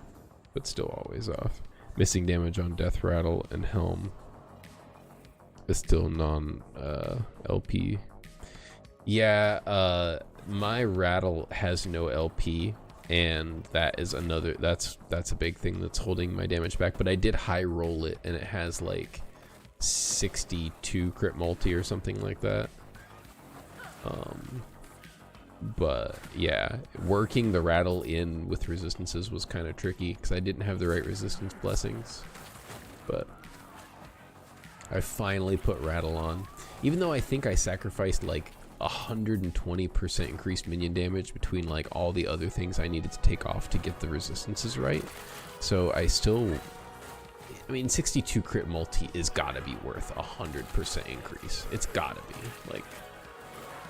but still always off. Missing damage on Death Rattle and Helm is still non LP. Yeah, my Rattle has no LP, and that is another that's a big thing that's holding my damage back. But I did high roll it, and it has like 62 crit multi or something like that. But yeah, working the Rattle in with resistances was kind of tricky because I didn't have the right resistance blessings. But I finally put Rattle on, even though I think I sacrificed like 120% increased minion damage between like all the other things I needed to take off to get the resistances right. So I mean, 62 crit multi is gotta be worth 100% increase. It's gotta be. Like,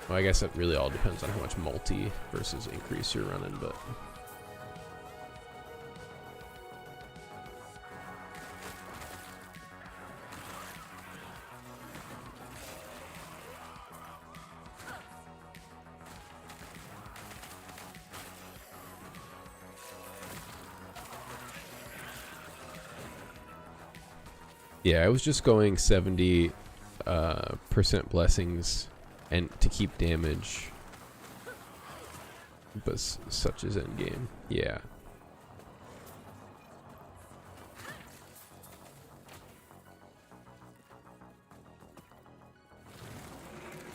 well, I guess that really all depends on how much multi versus increase you're running, but yeah, I was just going 70% blessings and to keep damage, but such as endgame. Yeah.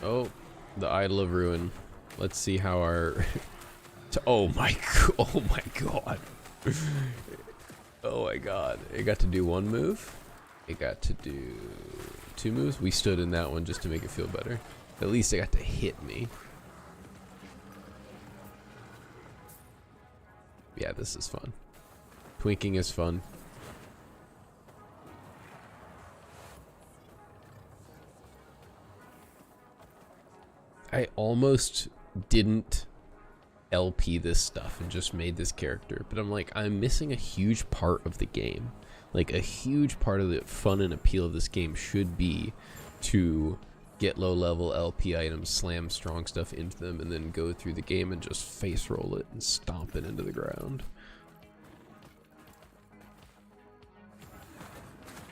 Oh, the Idol of Ruin. Let's see how our oh my god. Oh my god. It got to do one move. It got to do 2 moves. We stood in that one just to make it feel better. At least it got to hit me. Yeah, this is fun. Twinking is fun. I almost didn't LP this stuff and just made this character, but I'm like, I'm missing a huge part of the game. Like, a huge part of the fun and appeal of this game should be to get low level LP items, slam strong stuff into them, and then go through the game and just face roll it and stomp it into the ground.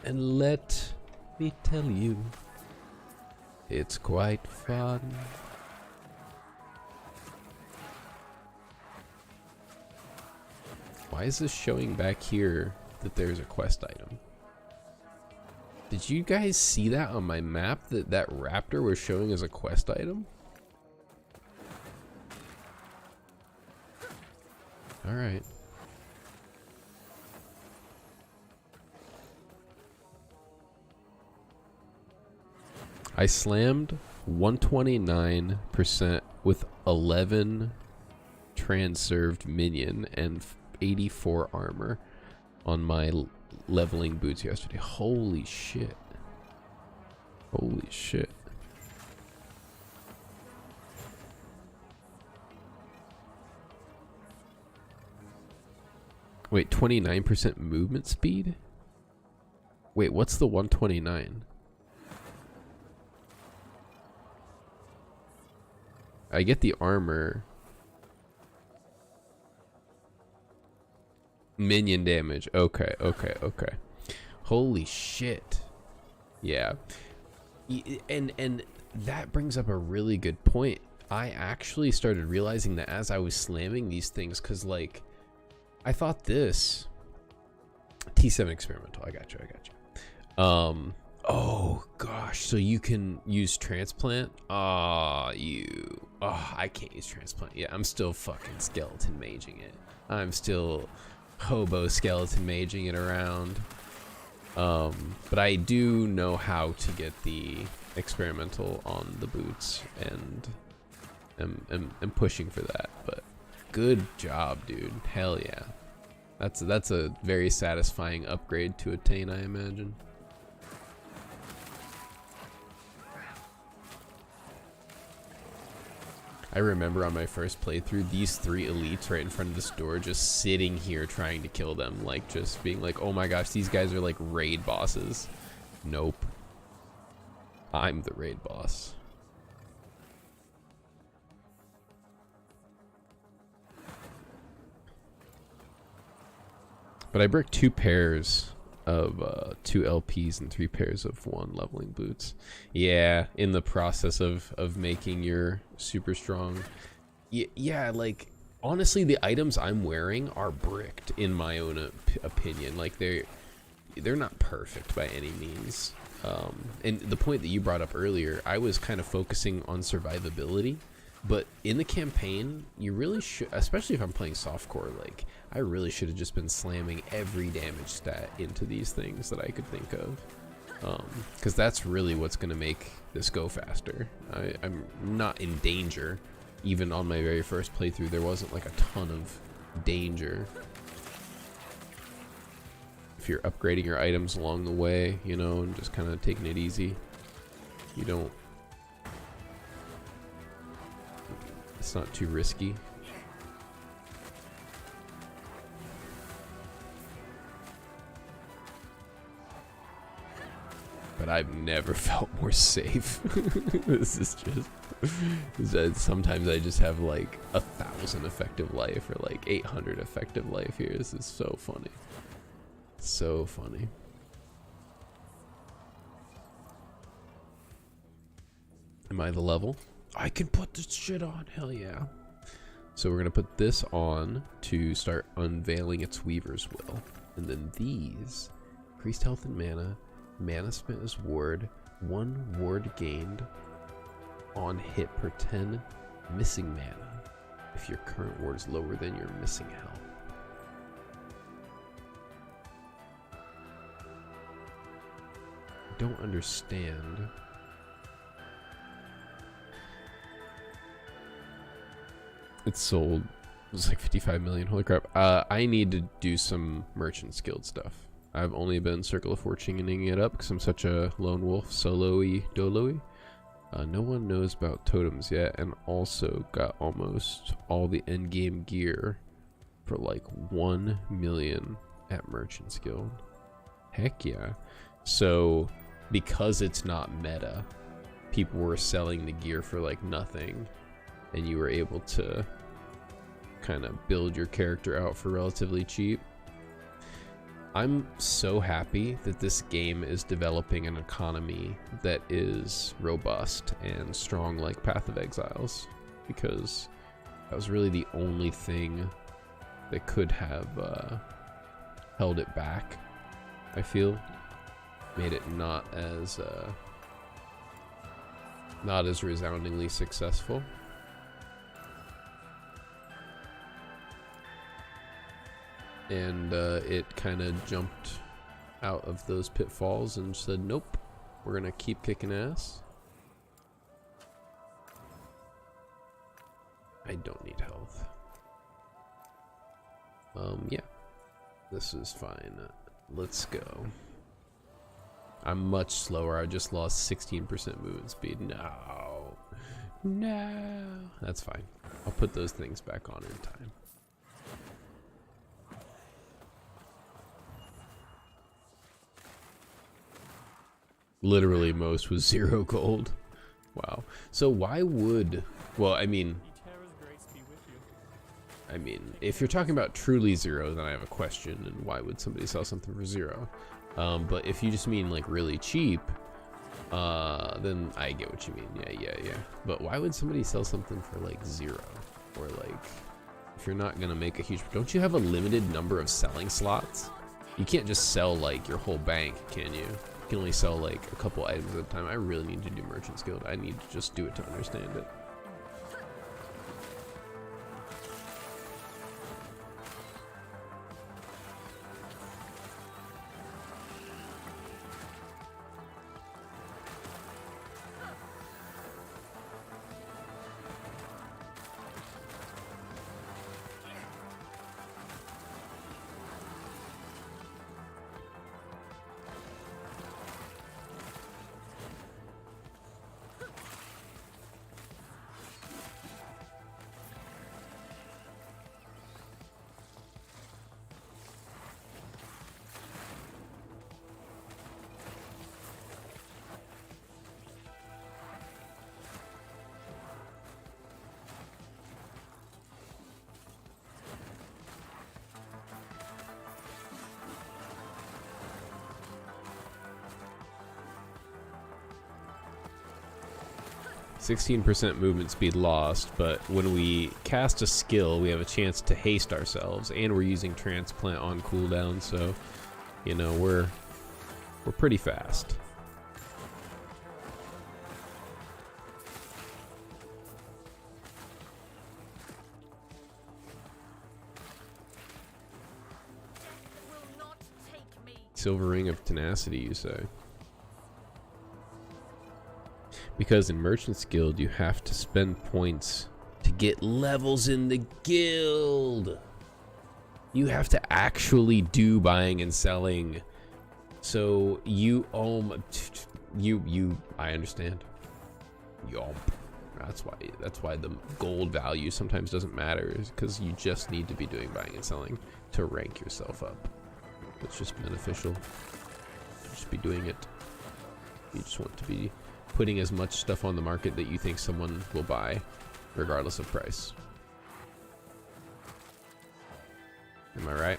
And let me tell you, it's quite fun. Why is this showing back here that there's a quest item? Did you guys see that on my map, that that raptor was showing as a quest item? All right. I slammed 129% with 11 transerved minion and 84 armor on my leveling boots yesterday. Holy shit. Holy shit. Wait, 29% movement speed? Wait, what's the 129? I get the armor. Minion damage. Okay, okay, okay. Holy shit. Yeah. And that brings up a really good point. I actually started realizing that as I was slamming these things, because like I thought this T7 experimental. I got you. Oh gosh, so you can use transplant? I can't use transplant. Yeah, I'm still fucking skeleton maging it. I'm still hobo skeleton maging it around. But I do know how to get the experimental on the boots, and am pushing for that. But good job, dude. Hell yeah. That's a very satisfying upgrade to attain, I imagine. I remember on my first playthrough, these 3 elites right in front of this door just sitting here trying to kill them, like just being like, oh my gosh, these guys are like raid bosses. Nope. I'm the raid boss. But I bricked 2 pairs of 2 LPs and 3 pairs of 1 leveling boots. Yeah, in the process of making your super strong. Yeah, like honestly, the items I'm wearing are bricked in my own opinion. Like they're not perfect by any means. And the point that you brought up earlier, I was kind of focusing on survivability. But in the campaign, you really should, especially if I'm playing softcore, like, I really should have just been slamming every damage stat into these things that I could think of. Because that's really what's going to make this go faster. I'm not in danger. Even on my very first playthrough, there wasn't like a ton of danger. If you're upgrading your items along the way, you know, and just kind of taking it easy, you don't... It's not too risky. But I've never felt more safe. This is just... Sometimes I just have like 1,000 effective life or like 800 effective life here. This is so funny. So funny. Am I the level? I can put this shit on, hell yeah. So we're gonna put this on to start unveiling its Weaver's Will. And then these, increased health and mana, mana spent as ward, 1 ward gained on hit per 10 missing mana if your current ward is lower than your missing health. I don't understand. It's sold. It's like 55 million. Holy crap. I need to do some merchant skilled stuff. I've only been Circle of Fortuning it up because I'm such a lone wolf, solo-y, dolo-y. No one knows about totems yet, and also got almost all the endgame gear for like 1 million at Merchant's Guild. Heck yeah. So, because it's not meta, people were selling the gear for like nothing, and you were able to kind of build your character out for relatively cheap. I'm so happy that this game is developing an economy that is robust and strong like Path of Exiles, because that was really the only thing that could have held it back. I feel made it not as resoundingly successful. And it kind of jumped out of those pitfalls and said, nope, we're gonna keep kicking ass. I don't need health. Yeah, this is fine. Let's go. I'm much slower. I just lost 16% movement speed. No, that's fine. I'll put those things back on in time. Literally most was 0 gold. Wow. So why would, well, I mean, if you're talking about truly 0, then I have a question, and why would somebody sell something for 0? But if you just mean like really cheap, then I get what you mean. Yeah. But why would somebody sell something for like 0? Or like, if you're not gonna make a huge, don't you have a limited number of selling slots? You can't just sell like your whole bank, can you? You can only sell like a couple items at a time. I really need to do Merchant's Guild. I need to just do it to understand it. %, movement speed lost, but when we cast a skill, we have a chance to haste ourselves, and we're using transplant on cooldown, so you know we're pretty fast. Silver Ring of Tenacity, you say? Because in Merchant's Guild, you have to spend points to get levels in the guild. You have to actually do buying and selling. So you I understand. Yomp. That's why the gold value sometimes doesn't matter, is because you just need to be doing buying and selling to rank yourself up. It's just beneficial. Just be doing it. You just want to be putting as much stuff on the market that you think someone will buy, regardless of price. Am I right?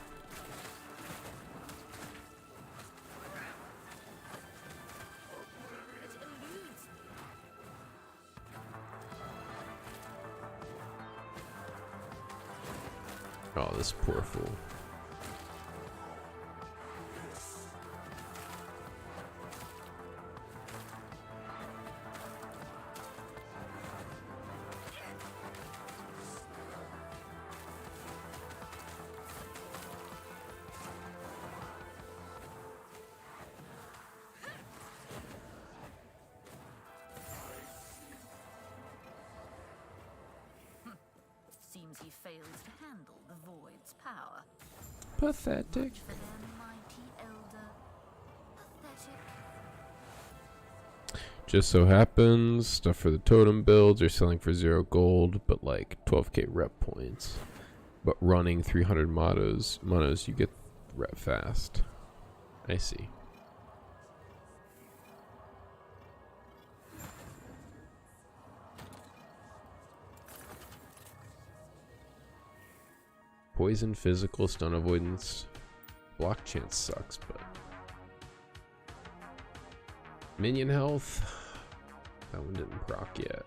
Oh, this poor fool. Seems he failed to handle the void's power. Pathetic. For their mighty elder. Pathetic. Just so happens, stuff for the totem builds are selling for 0 gold, but like 12k rep points. But running 300 monos, you get rep fast. I see. poison, physical, stun avoidance. Block chance sucks, but minion health. That one didn't proc yet.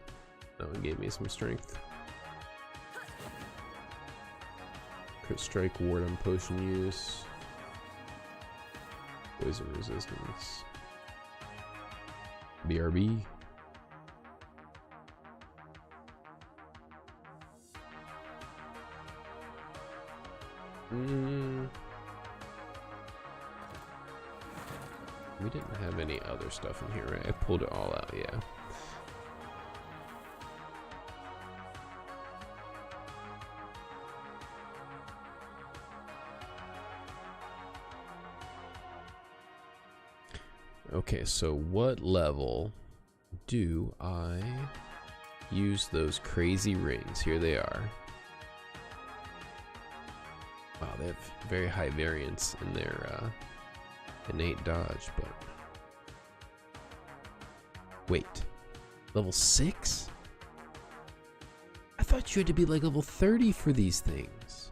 That one gave me some strength. Crit strike, ward on potion use. Poison resistance. BRB. We didn't have any other stuff in here, right? I pulled it all out, yeah. Okay, so what level do I use those crazy rings? Here they are. Wow, they have very high variance in their innate dodge, but wait, level 6? I thought you had to be like level 30 for these things.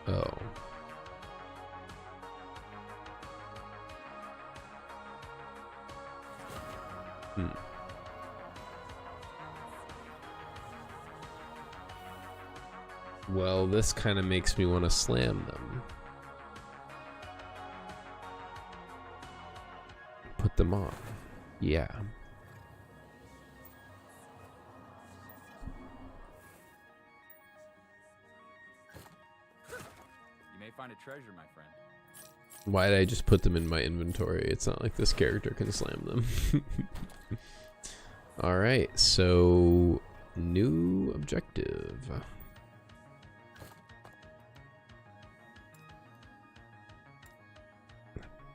Oh. Well, this kind of makes me want to slam them. Put them on. Yeah. You may find a treasure, my friend. Why did I just put them in my inventory? It's not like this character can slam them. Alright, so new objective.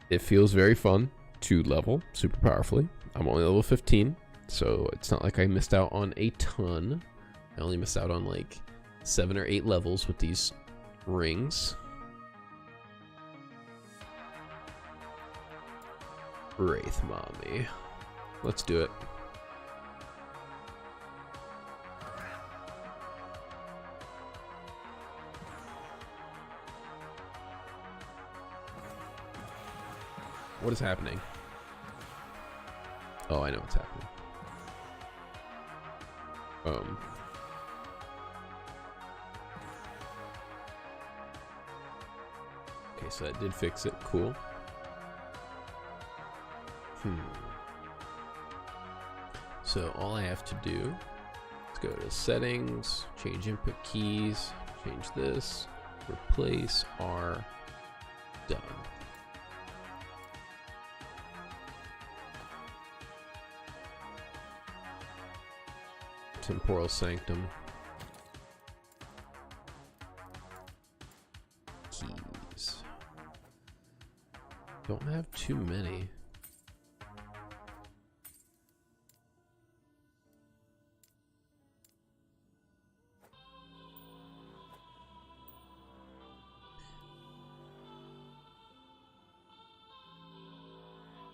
It feels very fun to level super powerfully. I'm only level 15, so it's not like I missed out on a ton. I only missed out on like 7 or 8 levels with these rings. Wraith Mommy. Let's do it. What is happening? Oh, I know what's happening. Okay, so that did fix it. Cool. So all I have to do is go to settings, change input keys, change this, replace R, done. Temporal Sanctum. Keys. Don't have too many.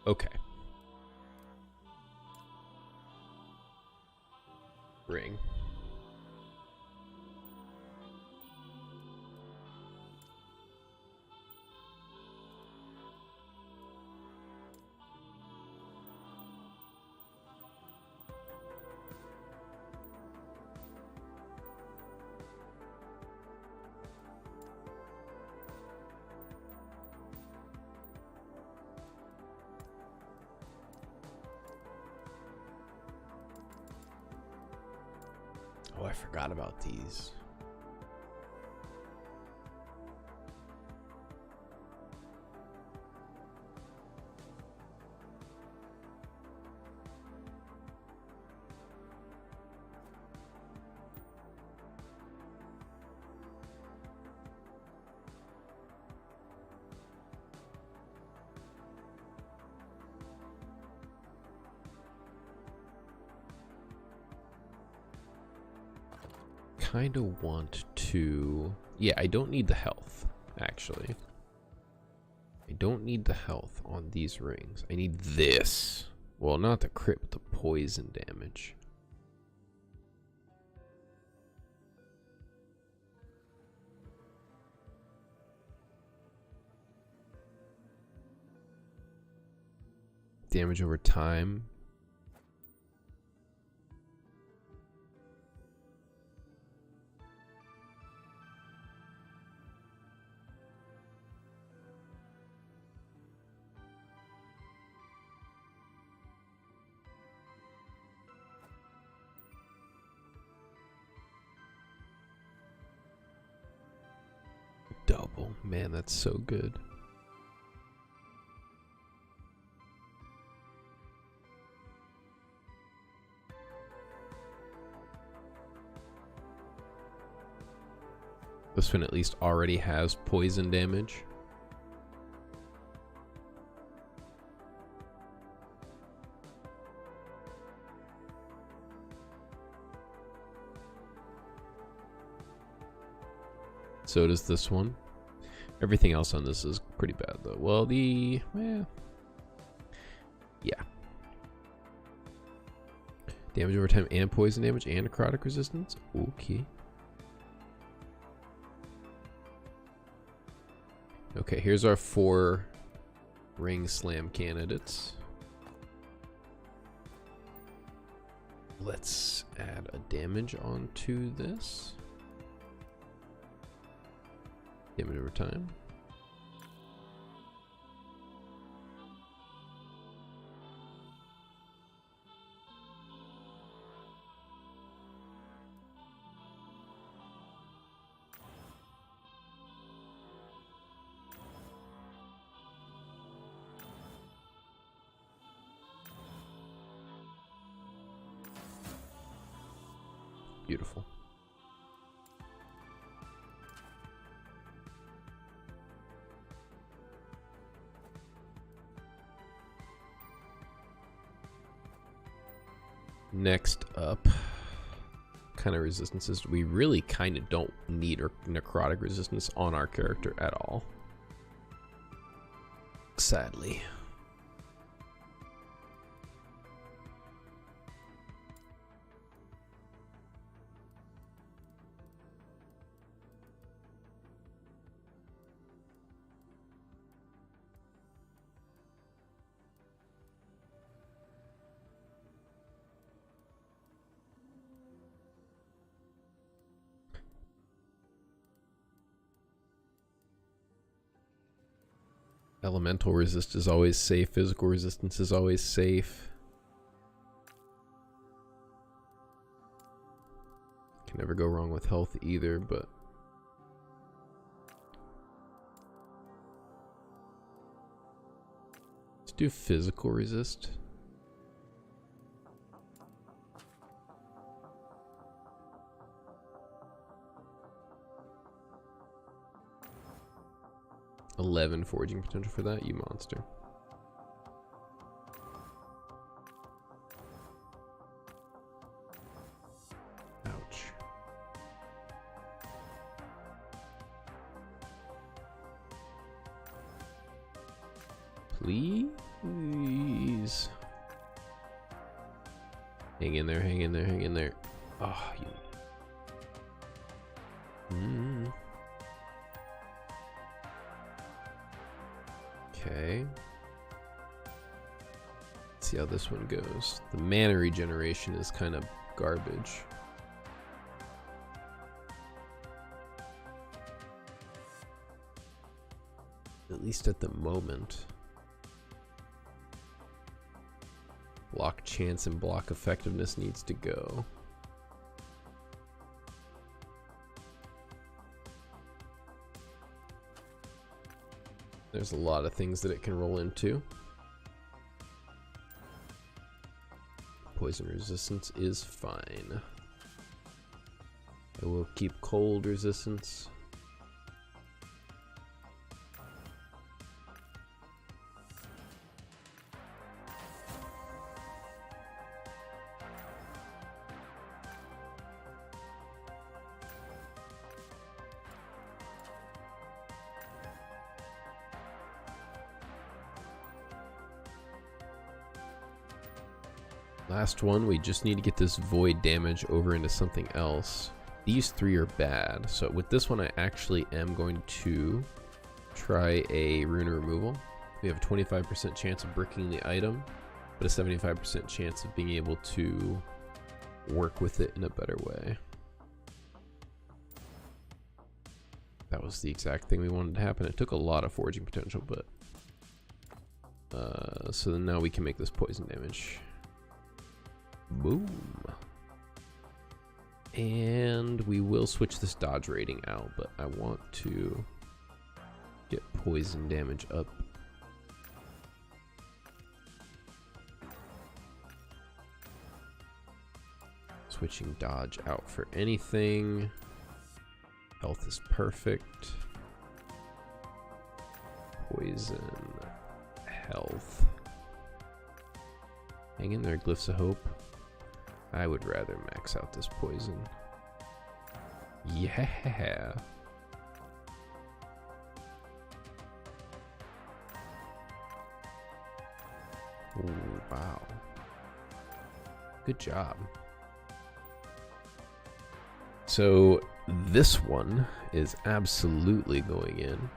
Okay. Ring. Oh, I forgot about these. Kind of want to... Yeah, I don't need the health, actually. I don't need the health on these rings. I need this. Well, not the crit, but the poison damage. Damage over time. Double. Man, that's so good. This one at least already has poison damage. So does this one. Everything else on this is pretty bad though. Well, yeah. Damage over time and poison damage and necrotic resistance. Okay. Okay, here's our 4 ring slam candidates. Let's add a damage onto this. Damage over time. Beautiful. Next up, kind of resistances. We really kind of don't need necrotic resistance on our character at all. Sadly. Elemental resist is always safe. Physical resistance is always safe. Can never go wrong with health either, but let's do physical resist. $11 foraging potential for that, you monster. Ouch. Please. Hang in there, hang in there, hang in there. Oh, you. Okay. Let's see how this one goes. The mana regeneration is kind of garbage. At least at the moment. Block chance and block effectiveness needs to go. There's a lot of things that it can roll into. Poison resistance is fine. I will keep cold resistance. Last one, we just need to get this void damage over into something else. These three are bad. So with this one, I actually am going to try a rune removal. We have a 25% chance of bricking the item, but a 75% chance of being able to work with it in a better way. That was the exact thing we wanted to happen. It took a lot of foraging potential, but so then now we can make this poison damage. Boom. And we will switch this dodge rating out, but I want to get poison damage up. Switching dodge out for anything. Health is perfect. Poison. Health. Hang in there, Glyphs of Hope. I would rather max out this poison. Yeah. Ooh, wow. Good job. So this one is absolutely going in.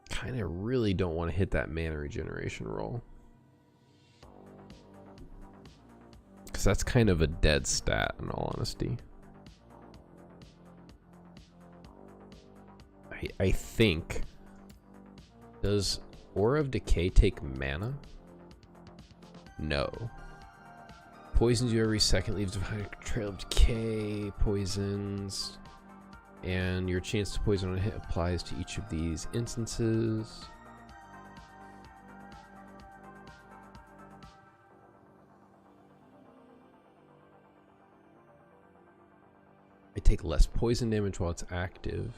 Kind of really don't want to hit that mana regeneration roll, because that's kind of a dead stat in all honesty. I think, does Aura of Decay take mana? No. Poisons you every second, leaves a trail of decay, poisons. And your chance to poison on a hit applies to each of these instances. I take less poison damage while it's active.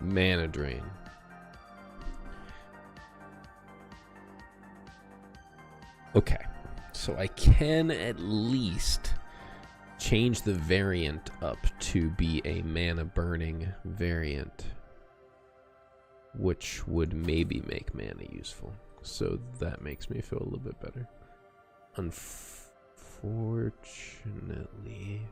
Mana drain. Okay, so I can at least change the variant up to be a mana burning variant, which would maybe make mana useful. So that makes me feel a little bit better. Unfortunately,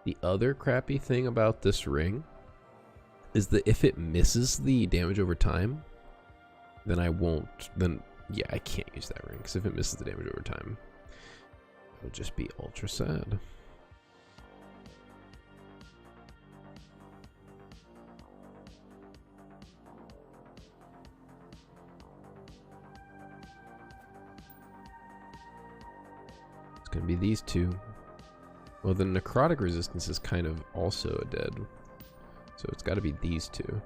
the other crappy thing about this ring is that if it misses the damage over time, then I won't, then yeah, I can't use that ring, because if it misses the damage over time, it would just be ultra sad. It's gonna be these two. Well, the necrotic resistance is kind of also a dead, so it's got to be these two.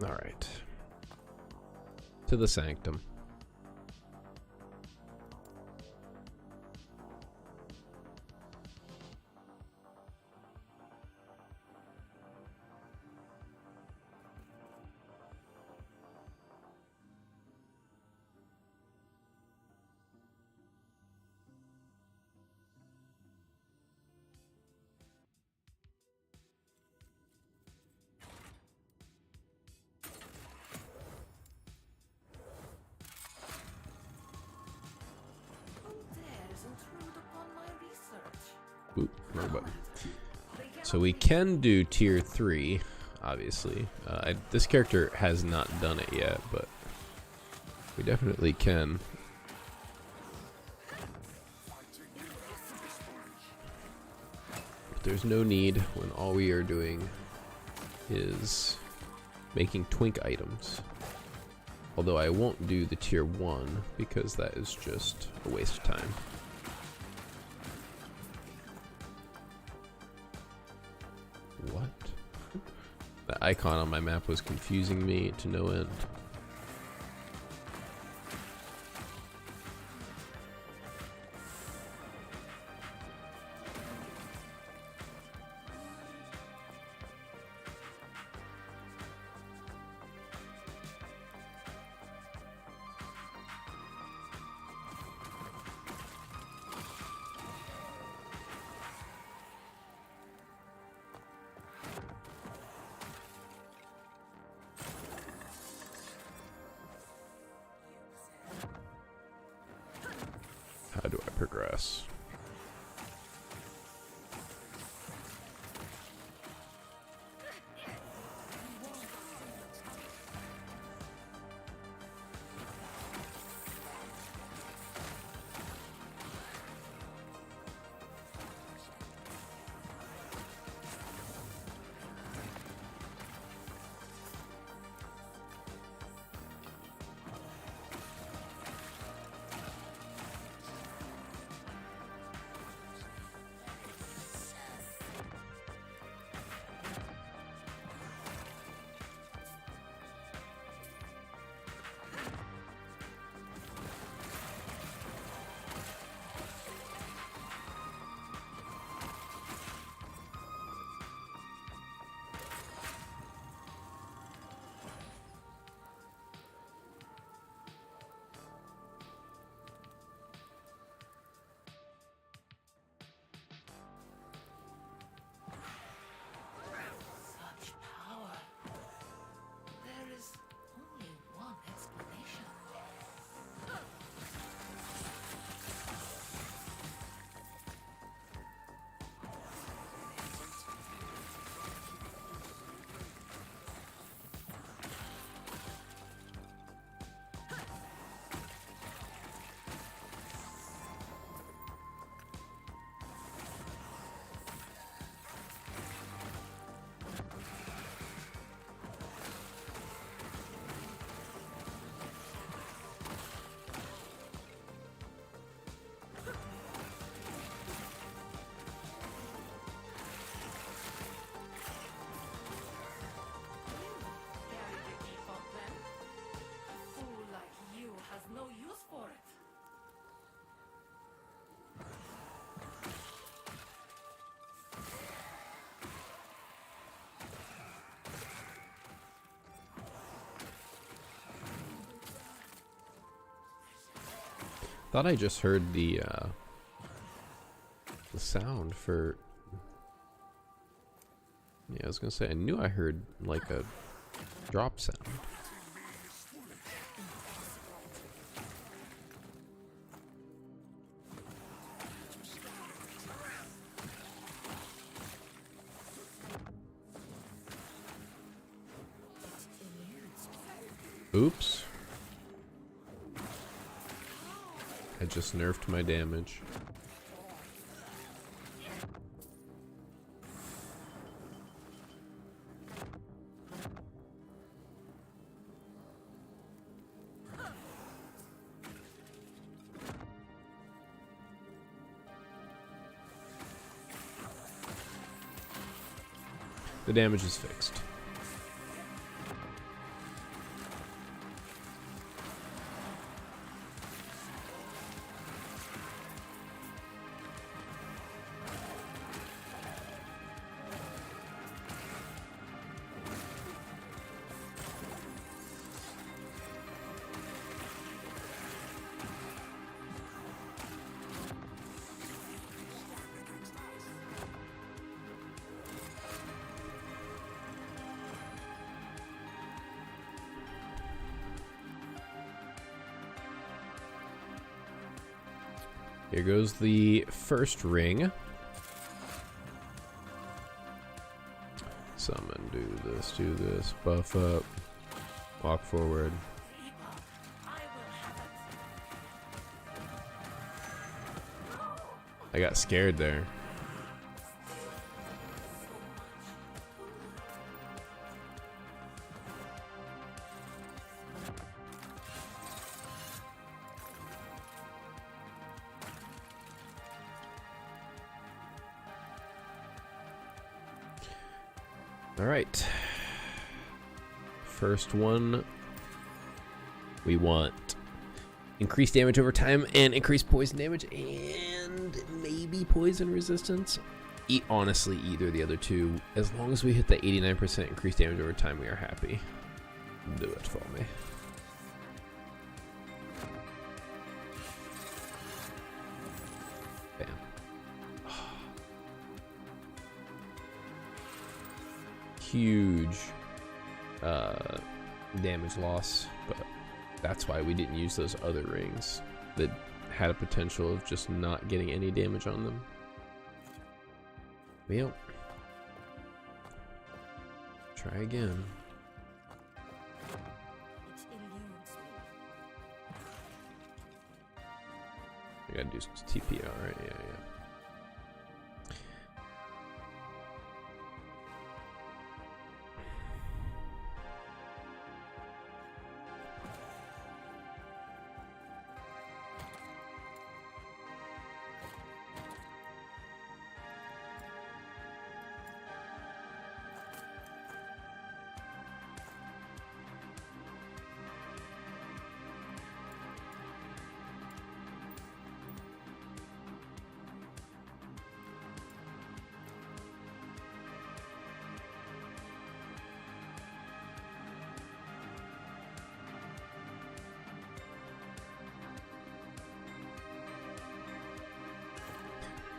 All right. To the sanctum. Oop, wrong button. So we can do tier 3, obviously. This character has not done it yet, but we definitely can. But there's no need when all we are doing is making twink items. Although I won't do the tier 1 because that is just a waste of time. What? The icon on my map was confusing me to no end. How do I progress? Such power. There is only one explanation. Carry the default then. A fool like you has no use for it. Thought I just heard the sound for. Yeah, I was gonna say I knew I heard like a drop sound. Oops. I just nerfed my damage. The damage is fixed. Here goes the first ring. Summon, do this, buff up, walk forward. I got scared there. All right. First one, we want increased damage over time and increased poison damage and maybe poison resistance. Honestly, either of the other two. As long as we hit the 89% increased damage over time, we are happy. Do it for me. Bam. Huge damage loss, but that's why we didn't use those other rings that had a potential of just not getting any damage on them. Well, try again. It eludes me. I gotta do TPR, right? Yeah.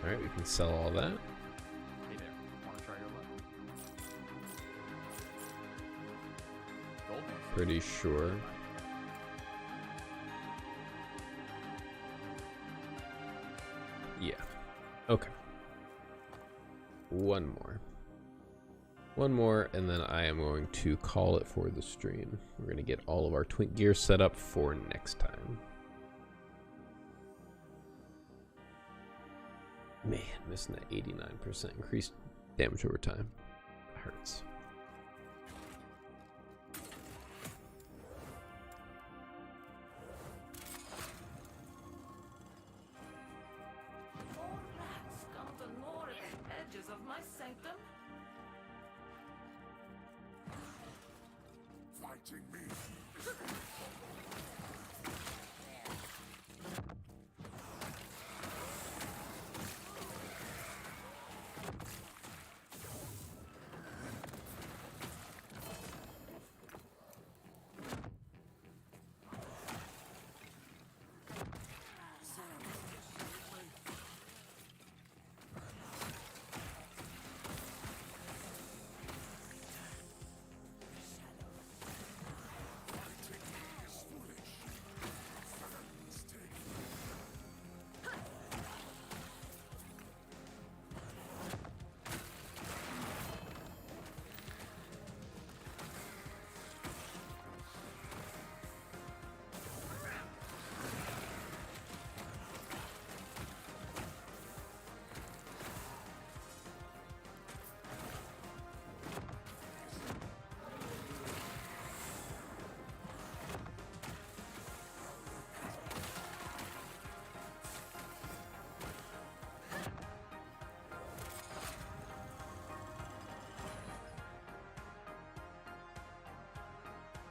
Alright, we can sell all that. Hey there, wanna try your luck? Gold mix. Pretty sure. Yeah. Okay. One more, and then I am going to call it for the stream. We're going to get all of our twink gear set up for next time. Man, missing that 89% increased damage over time. That hurts. More rats come to gnaw at the edges of my sanctum. Fighting me.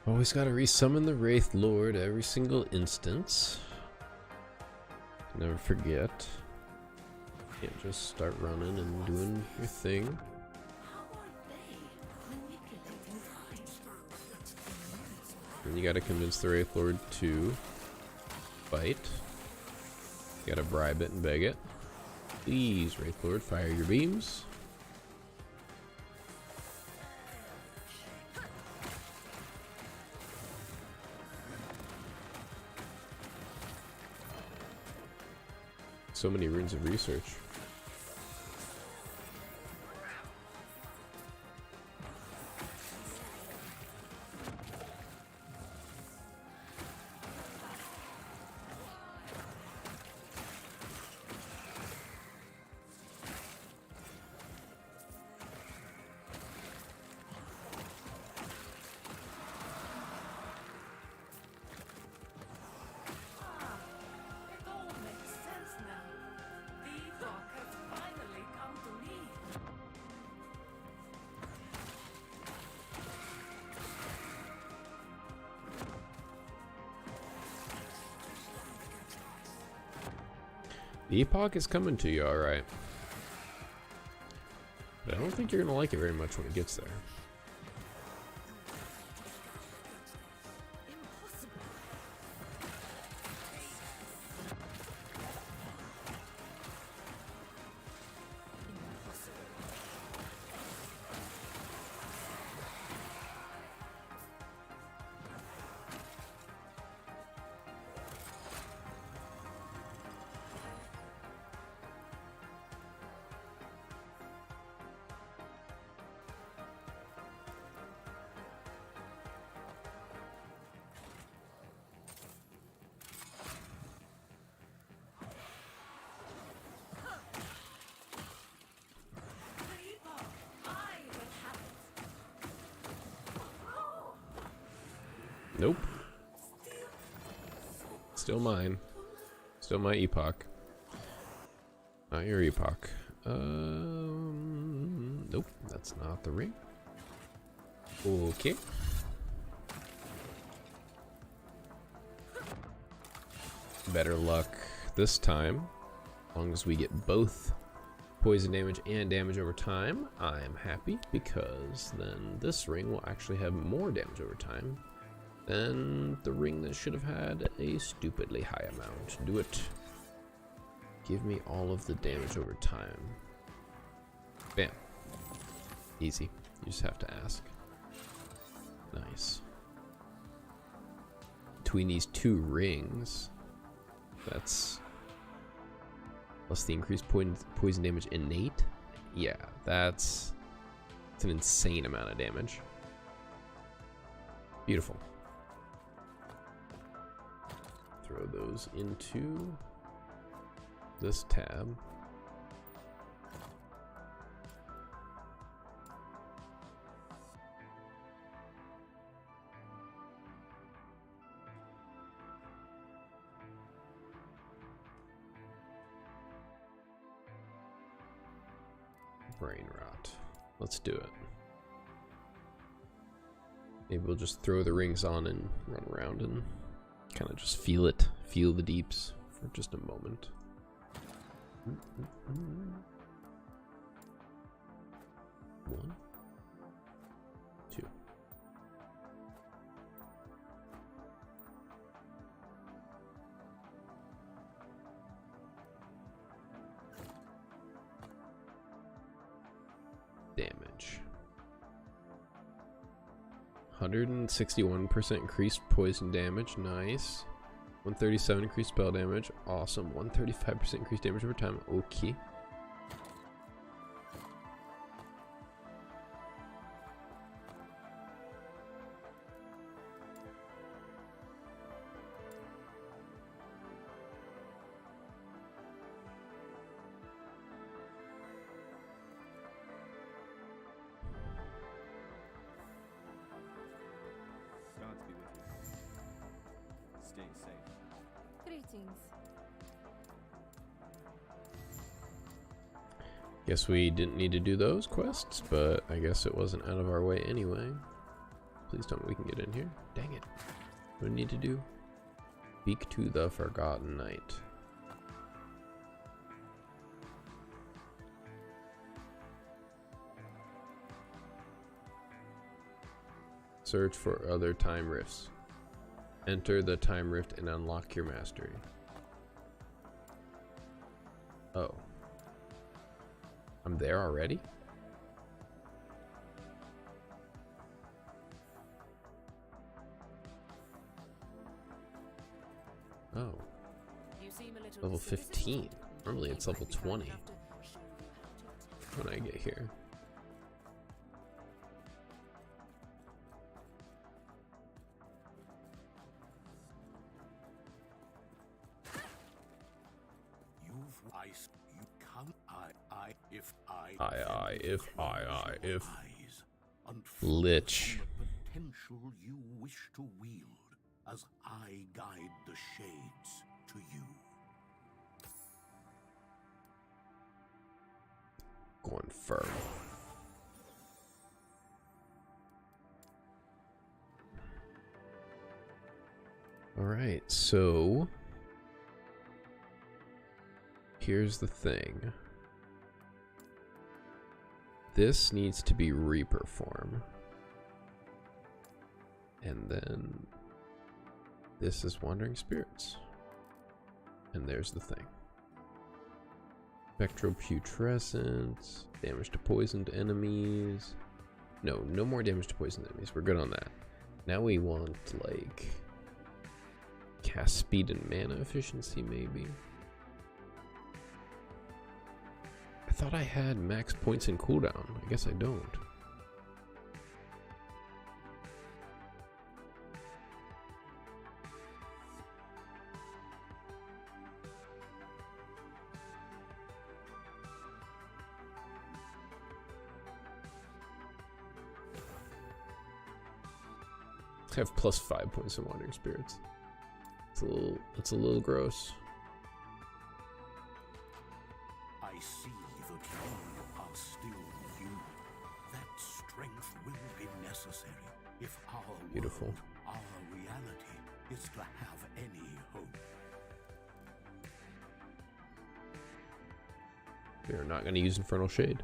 Always gotta resummon the Wraith Lord every single instance. Never forget. Can't just start running and doing your thing. How are they manipulating time? And you gotta convince the Wraith Lord to fight. You gotta bribe it and beg it. Please, Wraith Lord, fire your beams. So many runes of research. The Epoch is coming to you, alright. But I don't think you're gonna like it very much when it gets there. Nope. Still mine. Still my Epoch. Not your Epoch. Nope, that's not the ring. Okay. Better luck this time. As long as we get both poison damage and damage over time, I am happy, because then this ring will actually have more damage over time than the ring that should have had a stupidly high amount. Do it. Give me all of the damage over time. Bam. Easy. You just have to ask. Nice. Between these two rings, that's plus the increased poison damage innate. Yeah, it's an insane amount of damage. Beautiful. Throw those into this tab. Brain rot. Let's do it. Maybe we'll just throw the rings on and run around and kind of just feel it. Feel the deeps for just a moment. One, two. Damage. 161% increased poison damage. Nice. 137 increased spell damage. Awesome. 135% increased damage over time. Okay. Gods be with you. Stay safe. Greetings. Guess we didn't need to do those quests, but I guess it wasn't out of our way anyway. Please tell me we can get in here. Dang it. What do we need to do? Speak to the Forgotten Knight. Search for other time rifts. Enter the time rift and unlock your mastery. Oh. I'm there already? Oh. You seem a little Level disillusioned. 15. Normally it's level Might be 20 enough to show you how to when I get here. You can't. If Lich. The potential you wish to wield, as I guide the shades to you. Going firm. Alright, so here's the thing. This needs to be Reaper form. And then this is Wandering Spirits. And there's the thing. Spectroputrescent, damage to poisoned enemies. No, no more damage to poisoned enemies. We're good on that. Now we want, like, cast speed and mana efficiency, maybe. I thought I had max points in cooldown. I guess I don't. I have plus 5 points in Wandering Spirits. It's a little gross. I see the key are still you. That strength will be necessary if our Beautiful. world, our reality, is to have any hope. We are not going to use Infernal Shade.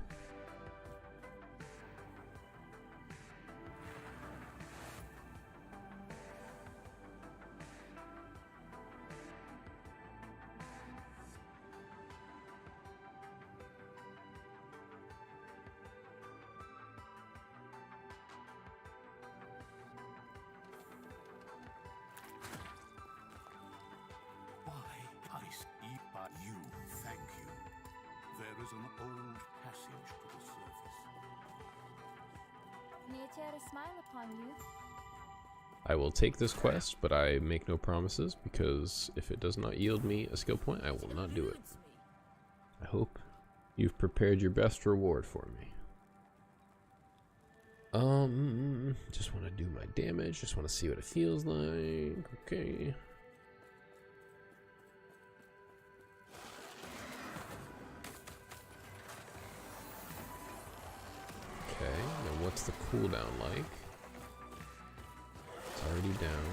You, thank you. There is an old passage to the surface. May Terra smile upon you. I will take this quest, but I make no promises, because if it does not yield me a skill point, I will not do it. I hope you've prepared your best reward for me. Just want to do my damage, just want to see what it feels like. Okay. Okay, now what's the cooldown like? It's already down.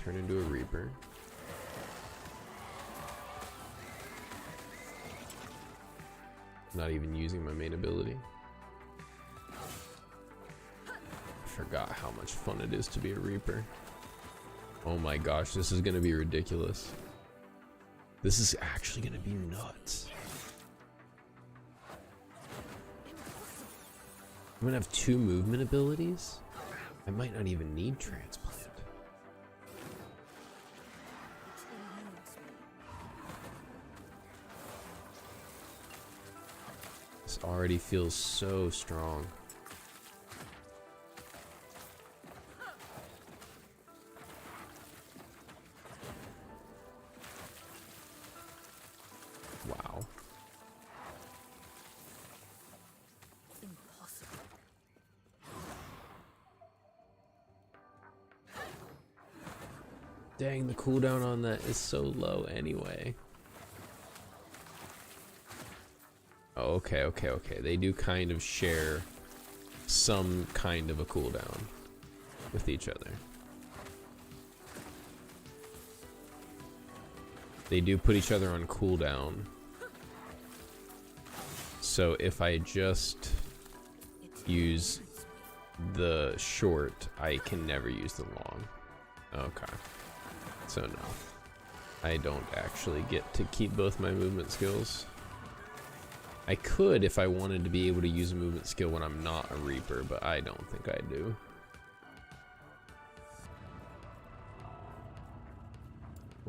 Turn into a Reaper. Not even using my main ability. I forgot how much fun it is to be a Reaper. Oh my gosh, this is gonna be ridiculous. This is actually gonna be nuts. I'm gonna have 2 movement abilities. I might not even need transplant. This already feels so strong. Wow. Dang, the cooldown on that is so low anyway. Oh, okay. They do kind of share some kind of a cooldown with each other. They do put each other on cooldown. So if I just use the short, I can never use the long. Okay. So no, I don't actually get to keep both my movement skills. I could if I wanted to be able to use a movement skill when I'm not a Reaper, but I don't think I do.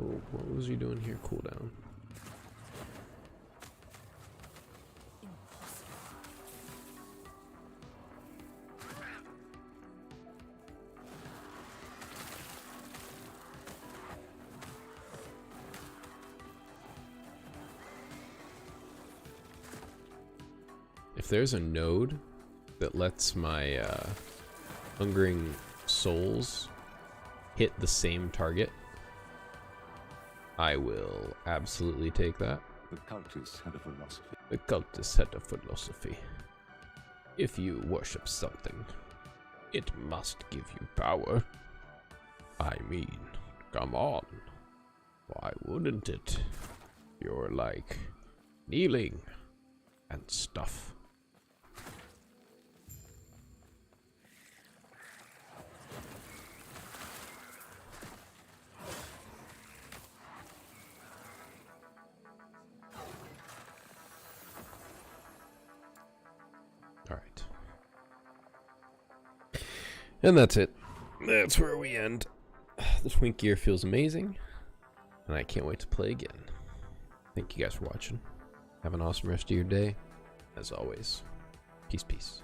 Oh, what was he doing here? Cooldown. If there's a node that lets my Hungering Souls hit the same target, I will absolutely take that. The cultists had a philosophy. The cultists had a philosophy. If you worship something, it must give you power. I mean, come on. Why wouldn't it? You're like kneeling and stuff. All right. And that's it. That's where we end. The Twink gear feels amazing, and I can't wait to play again. Thank you guys for watching. Have an awesome rest of your day. As always, peace, peace.